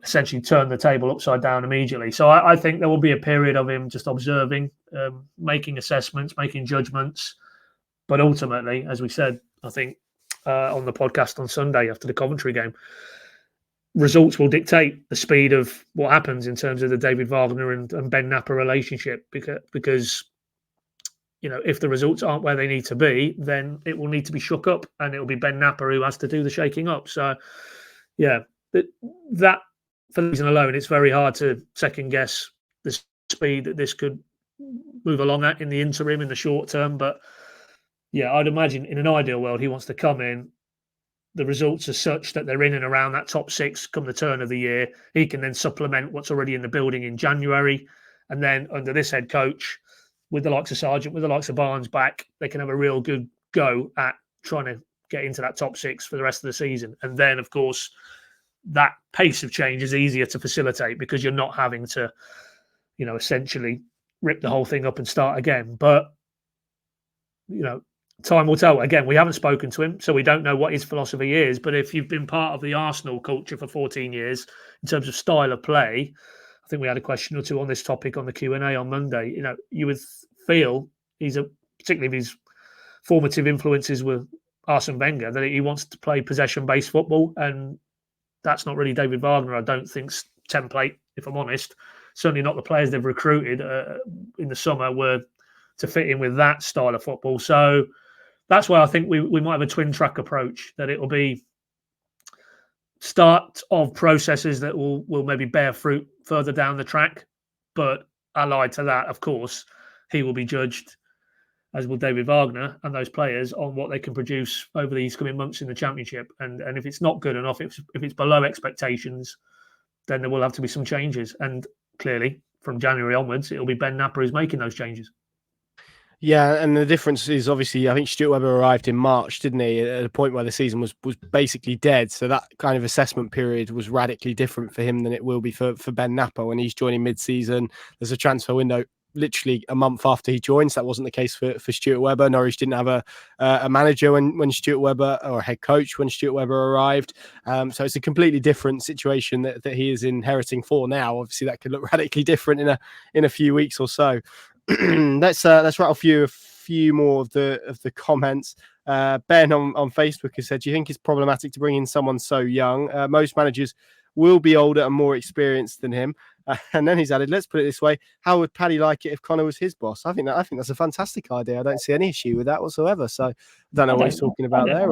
essentially turn the table upside down immediately. So I think there will be a period of him just observing, making assessments, making judgments. But ultimately, as we said, I think on the podcast on Sunday after the Coventry game, results will dictate the speed of what happens in terms of the David Wagner and Ben Knapper relationship. Because if the results aren't where they need to be, then it will need to be shook up, and it will be Ben Knapper who has to do the shaking up. So, yeah. That for the reason alone, it's very hard to second guess the speed that this could move along at in the interim, in the short term. But yeah, I'd imagine in an ideal world, he wants to come in. The results are such that they're in and around that top 6 come the turn of the year. He can then supplement what's already in the building in January. And then under this head coach, with the likes of Sargent, with the likes of Barnes back, they can have a real good go at trying to get into that top 6 for the rest of the season. And then, of course, that pace of change is easier to facilitate because you're not having to, essentially rip the whole thing up and start again. But, time will tell. Again, we haven't spoken to him, so we don't know what his philosophy is. But if you've been part of the Arsenal culture for 14 years, in terms of style of play, I think we had a question or two on this topic on the Q&A on Monday. You would feel particularly if his formative influences were Arsene Wenger, that he wants to play possession-based football, and that's not really David Wagner, I don't think's template, if I'm honest. Certainly not the players they've recruited in the summer were to fit in with that style of football. So that's why I think we might have a twin track approach, that it will be start of processes that will maybe bear fruit further down the track. But allied to that, of course, he will be judged, as will David Wagner and those players, on what they can produce over these coming months in the Championship. And if it's not good enough, if it's below expectations, then there will have to be some changes. And clearly, from January onwards, it'll be Ben Knapper who's making those changes.
Yeah, and the difference is obviously, I think Stuart Webber arrived in March, didn't he? At a point where the season was basically dead. So that kind of assessment period was radically different for him than it will be for Ben Knapper when he's joining mid-season. There's a transfer window literally a month after he joins. That wasn't the case for Stuart Webber. Norwich didn't have a manager when Stuart Webber, or a head coach when Stuart Webber arrived. So it's a completely different situation that he is inheriting for now. Obviously, that could look radically different in a few weeks or so. Let's rattle through a few more of the comments. Ben on Facebook has said, "Do you think it's problematic to bring in someone so young? Most managers will be older and more experienced than him." And then he's added, "Let's put it this way: how would Paddy like it if Connor was his boss?" I think that's a fantastic idea. I don't see any issue with that whatsoever. So I don't know what he's talking about there.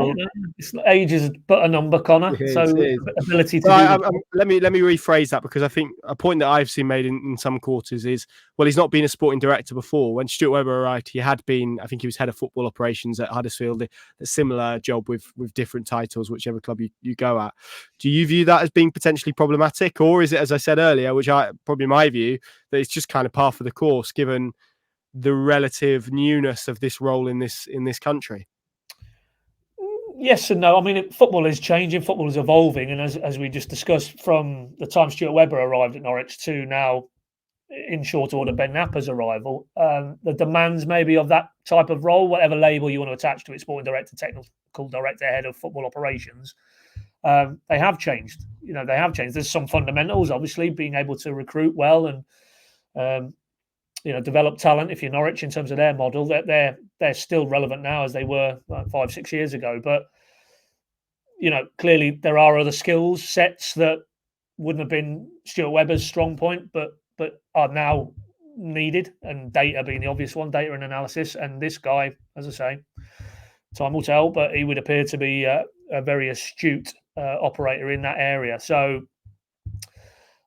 Age is but a number, Connor. So ability to
let me rephrase that, because I think a point that I've seen made in some quarters is, well, he's not been a sporting director before. When Stuart Webber arrived, he had been, I think he was head of football operations at Huddersfield, a similar job with different titles, whichever club you go at. Do you view that as being potentially problematic, or is it, as I said earlier, which probably my view, that it's just kind of par for the course given the relative newness of this role in this country?
Yes and no. I mean, football is changing, football is evolving, and as we just discussed, from the time Stuart Webber arrived at Norwich to now, in short order, Ben Knapper's arrival, the demands maybe of that type of role, whatever label you want to attach to it, sporting director, technical director, head of football operations, they have changed. They have changed. There's some fundamentals, obviously, being able to recruit well and develop talent. If you're Norwich, in terms of their model, that they're still relevant now as they were like 5-6 years ago. But clearly there are other skills sets that wouldn't have been Stuart Webber's strong point, but are now needed, and data being the obvious one, data and analysis. And this guy, as I say, time will tell, but he would appear to be a very astute operator in that area. So,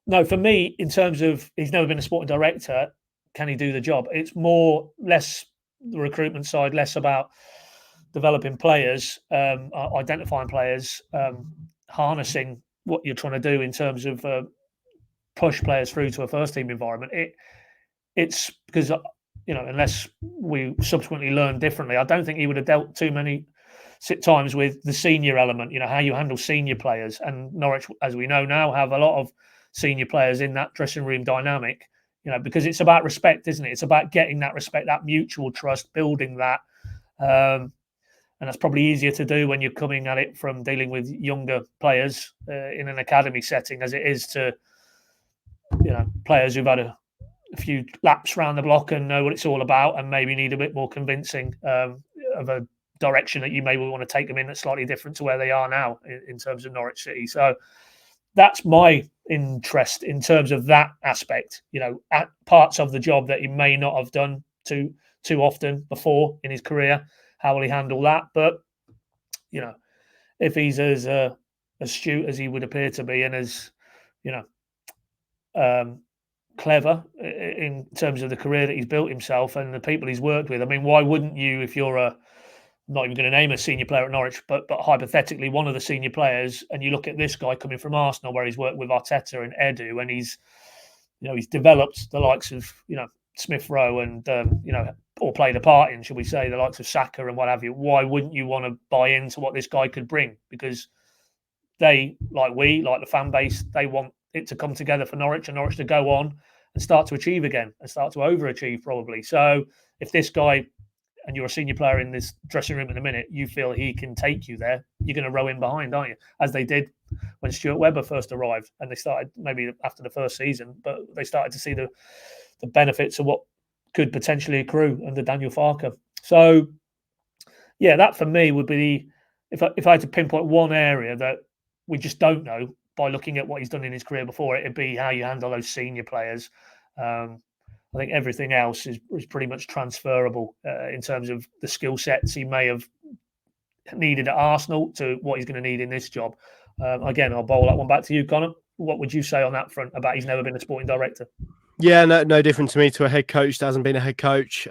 no, for me, in terms of he's never been a sporting director, can he do the job? It's less the recruitment side, less about developing players, identifying players, harnessing what you're trying to do in terms of push players through to a first team environment. It's because unless we subsequently learn differently, I don't think he would have dealt too many times with the senior element. How you handle senior players, and Norwich, as we know now, have a lot of senior players in that dressing room dynamic. Because it's about respect, isn't it? It's about getting that respect, that mutual trust, building that. And And that's probably easier to do when you're coming at it from dealing with younger players in an academy setting, as it is to, players who've had a few laps around the block and know what it's all about, and maybe need a bit more convincing of a direction that you maybe want to take them in that's slightly different to where they are now in terms of Norwich City. So that's my interest in terms of that aspect, at parts of the job that he may not have done too often before in his career. How will he handle that? But, if he's as astute as he would appear to be, and as, clever in terms of the career that he's built himself and the people he's worked with, I mean, why wouldn't you, if you're I'm not even going to name a senior player at Norwich, but hypothetically one of the senior players, and you look at this guy coming from Arsenal, where he's worked with Arteta and Edu, and he's developed the likes of, Smith Rowe and, or played a part in, should we say, the likes of Saka and what have you. Why wouldn't you want to buy into what this guy could bring? Because they, like the fan base, they want it to come together for Norwich, and Norwich to go on and start to achieve again and start to overachieve probably. So if this guy, and you're a senior player in this dressing room in a minute, you feel he can take you there, you're going to row in behind, aren't you? As they did when Stuart Webber first arrived, and they started maybe after the first season, but they started to see the benefits of what could potentially accrue under Daniel Farker. So, yeah, that for me would be if I had to pinpoint one area that we just don't know by looking at what he's done in his career before, it'd be how you handle those senior players. I think everything else is pretty much transferable in terms of the skill sets he may have needed at Arsenal to what he's going to need in this job. Again, I'll bowl that one back to you, Connor. What would you say on that front about he's never been a sporting director?
Yeah, no different to me to a head coach that hasn't been a head coach.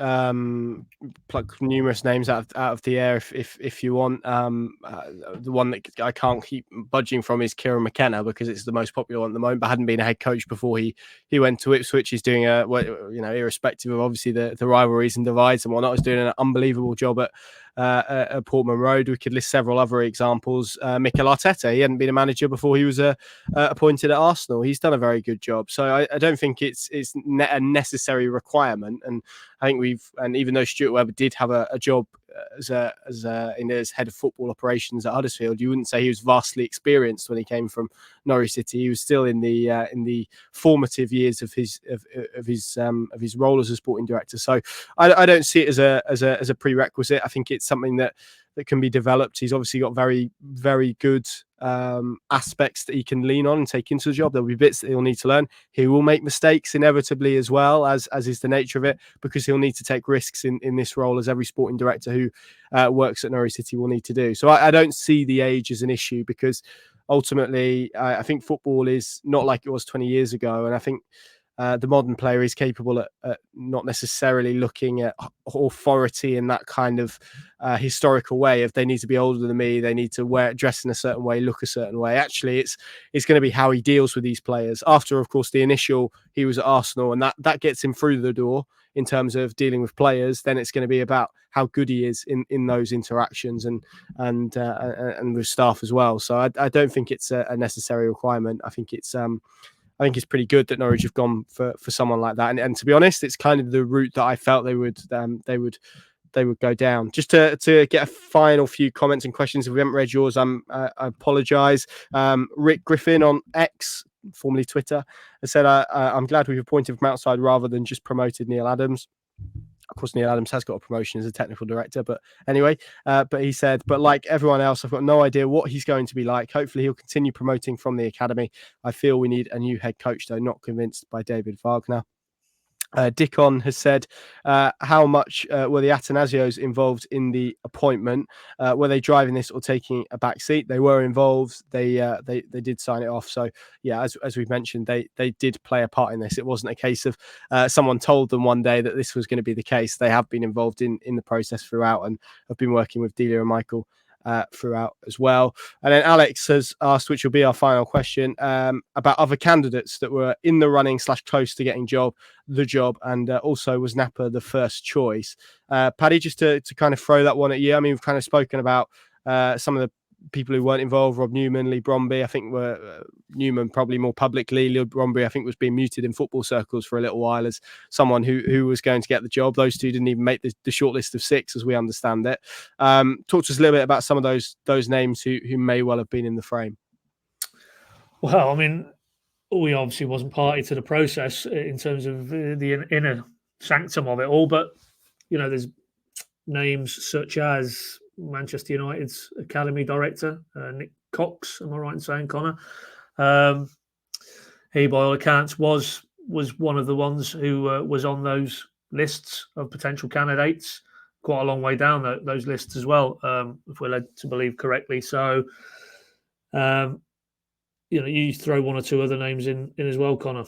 Pluck numerous names out of the air if you want. The one that I can't keep budging from is Kieran McKenna, because it's the most popular one at the moment, but hadn't been a head coach before he went to Ipswich. He's doing irrespective of obviously the rivalries and divides and whatnot, he's doing an unbelievable job at Portman Road. We could list several other examples. Mikel Arteta, he hadn't been a manager before he was appointed at Arsenal. He's done a very good job. So I don't think it's a necessary requirement. And I think even though Stuart Webber did have a job as head of football operations at Huddersfield, you wouldn't say he was vastly experienced when he came from Norwich City. He was still in the formative years of his role as a sporting director. So I don't see it as a prerequisite. I think it's something that can be developed. He's obviously got very, very good aspects that he can lean on and take into the job. There'll be bits that he'll need to learn. He will make mistakes inevitably as well, as is the nature of it, because he'll need to take risks in this role, as every sporting director who works at Norwich City will need to do. So I don't see the age as an issue, because ultimately I think football is not like it was 20 years ago. And I think the modern player is capable at not necessarily looking at authority in that kind of historical way. If they need to be older than me, they need to dress in a certain way, look a certain way. Actually, it's going to be how he deals with these players. After, of course, the initial, he was at Arsenal, and that gets him through the door in terms of dealing with players. Then it's going to be about how good he is in those interactions and with staff as well. So I don't think it's a necessary requirement. I think it's pretty good that Norwich have gone for someone like that. And to be honest, it's kind of the route that I felt they would go down. Just to get a final few comments and questions. If we haven't read yours, I apologise. Rick Griffin on X, formerly Twitter, has said, I'm glad we've appointed from outside rather than just promoted Neil Adams. Of course, Neil Adams has got a promotion as a technical director, but anyway, but he said, but like everyone else, I've got no idea what he's going to be like. Hopefully he'll continue promoting from the academy. I feel we need a new head coach, though, not convinced by David Wagner. Dickon has said, how much were the Atanasios involved in the appointment? Were they driving this or taking a back seat? They were involved. They did sign it off. So yeah, as we've mentioned, they did play a part in this. It wasn't a case of someone told them one day that this was going to be the case. They have been involved in the process throughout and have been working with Delia and Michael throughout as well. And then Alex has asked, which will be our final question, about other candidates that were in the running / close to getting the job, and also was Knapper the first choice. Paddy, just to kind of throw that one at you. I mean, we've kind of spoken about some of people who weren't involved: Rob Newman, Lee Bromby. I think were Newman probably more publicly. Lee Bromby, I think, was being muted in football circles for a little while as someone who was going to get the job. Those two didn't even make the shortlist of 6, as we understand it. Talk to us a little bit about some of those names who may well have been in the frame.
Well, I mean, we obviously wasn't party to the process in terms of the inner sanctum of it all, but there's names such as Manchester United's academy director, Nick Cox. Am I right in saying, Connor? He, by all accounts, was one of the ones who was on those lists of potential candidates. Quite a long way down those lists as well, if we're led to believe correctly. So, you throw one or two other names in as well, Connor.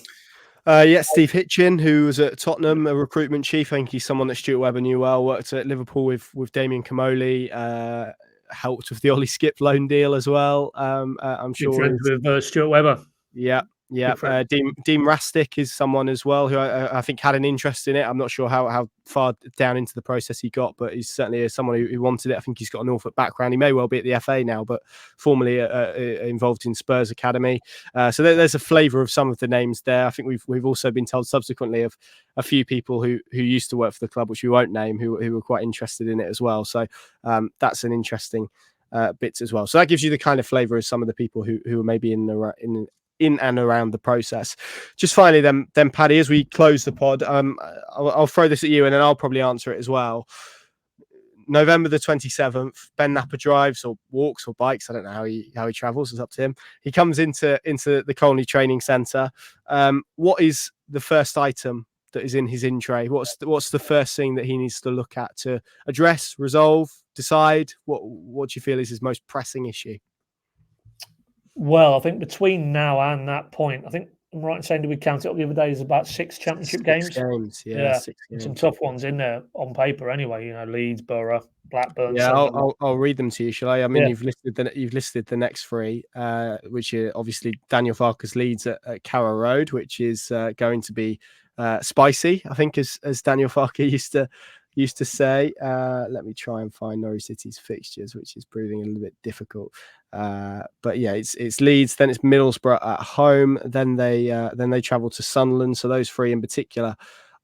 Steve Hitchin, who was at Tottenham, a recruitment chief. I think he's someone that Stuart Webber knew well. Worked at Liverpool with Damien Kamoli. Helped with the Ollie Skip loan deal as well. I'm sure
with Stuart Webber.
Yeah. Dean Rastick is someone as well who I think had an interest in it. I'm not sure how far down into the process he got, but he's certainly someone who wanted it. I think he's got a Norfolk background. He may well be at the FA now, but formerly involved in Spurs Academy. So there's a flavour of some of the names there. I think we've also been told subsequently of a few people who used to work for the club, which we won't name, who were quite interested in it as well. So that's an interesting bit as well. So that gives you the kind of flavour of some of the people who are maybe in and around the process. Just finally, then Paddy, as we close the pod, I'll throw this at you, and then I'll probably answer it as well. November the 27th, Ben Knapper drives or walks or bikes. I don't know how he travels. It's up to him. He comes into the Colney Training Centre. What is the first item that is in his in tray? What's the first thing that he needs to look at to address, resolve, decide? What do you feel is his most pressing issue?
Well, I think between now and that point, I think I'm right in saying, did we count it up the other day? There's about 6 championship games.
6 games, yeah. 6 games.
Some tough ones in there on paper, anyway. Leeds, Borough, Blackburn.
Yeah, I'll read them to you, shall I? I mean,
yeah.
you've listed the next 3, which are obviously Daniel Farke's Leeds at Carrow Road, which is going to be spicy, I think, as Daniel Farke used to say. Let me try and find Norwich City's fixtures, which is proving a little bit difficult. But yeah, it's Leeds, then it's Middlesbrough at home, then they travel to Sunderland. So those 3 in particular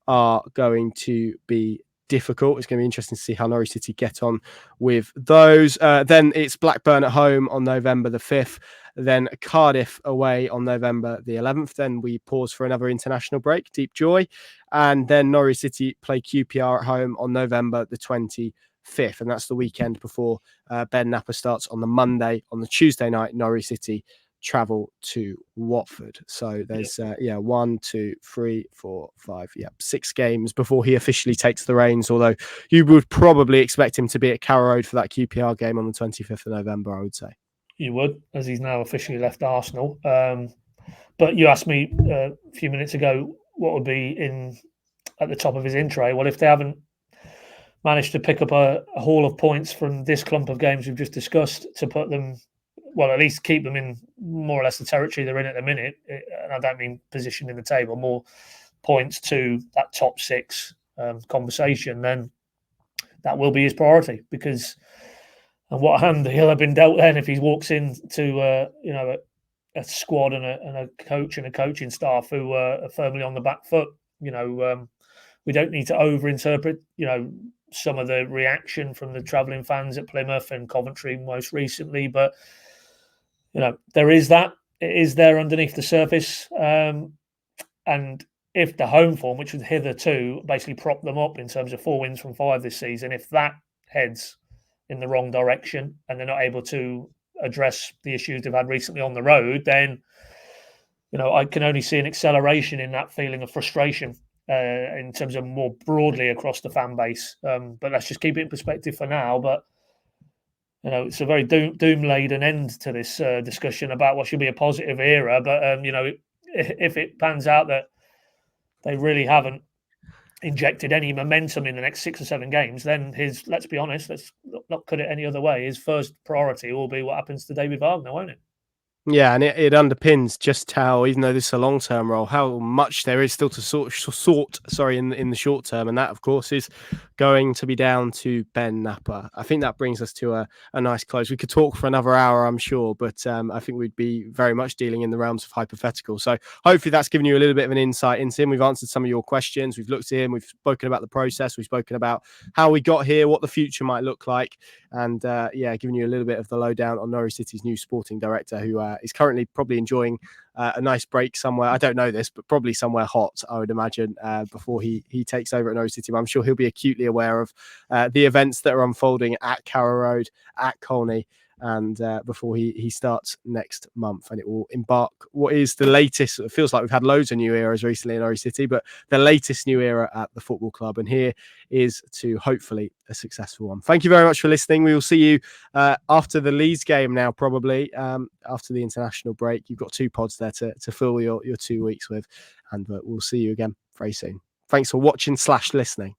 are going to be difficult. It's going to be interesting to see how Norwich City get on with those. Then it's Blackburn at home on November the 5th. Then Cardiff away on November the 11th. Then we pause for another international break, deep joy. And then Norwich City play QPR at home on November the 25th. And that's the weekend before Ben Knapper starts on the Monday. On the Tuesday night, Norwich City travel to Watford. So there's 1, 2, 3, 4, 5, 6 games before he officially takes the reins, although you would probably expect him to be at Carrow Road for that QPR game on the 25th of November, I would say.
You would, as he's now officially left Arsenal. But you asked me a few minutes ago what would be at the top of his in tray. Well, if they haven't managed to pick up a haul of points from this clump of games we've just discussed to put them, well, at least keep them in more or less the territory they're in at the minute, and I don't mean position in the table, more points to that top 6 conversation, then that will be his priority. Because, and what hand he'll have been dealt then if he walks into a squad and a coach and a coaching staff who are firmly on the back foot. We don't need to overinterpret, some of the reaction from the travelling fans at Plymouth and Coventry most recently, but there is that. It is there underneath the surface. And if the home form, which was hitherto basically propped them up in terms of 4 wins from 5 this season, if that heads in the wrong direction and they're not able to address the issues they've had recently on the road, then, I can only see an acceleration in that feeling of frustration in terms of more broadly across the fan base. But let's just keep it in perspective for now. But it's a very doom-laden end to this discussion about what should be a positive era. But, if it pans out that they really haven't injected any momentum in the next 6 or 7 games, then let's be honest, let's not put it any other way, his first priority will be what happens to David Wagner, won't it?
Yeah, and it underpins just how, even though this is a long-term role, how much there is still to sort in the short term, and that, of course, is going to be down to Ben Knapper. I think that brings us to a nice close. We could talk for another hour, I'm sure, but I think we'd be very much dealing in the realms of hypothetical. So hopefully that's given you a little bit of an insight into him. We've answered some of your questions. We've looked at him. We've spoken about the process. We've spoken about how we got here, what the future might look like, and giving you a little bit of the lowdown on Norwich City's new sporting director, who is currently probably enjoying a nice break somewhere. I don't know this, but probably somewhere hot, I would imagine, before he takes over at Norwich City. But I'm sure he'll be acutely aware of the events that are unfolding at Carrow Road, at Colney, and before he starts next month. And it will embark what is the latest. It feels like we've had loads of new eras recently in Norwich City, but the latest new era at the football club. And here is to hopefully a successful one. Thank you very much for listening. We will see you after the Leeds game now, probably after the international break. You've got 2 pods there to fill your 2 weeks with, and we'll see you again very soon. Thanks for watching / listening.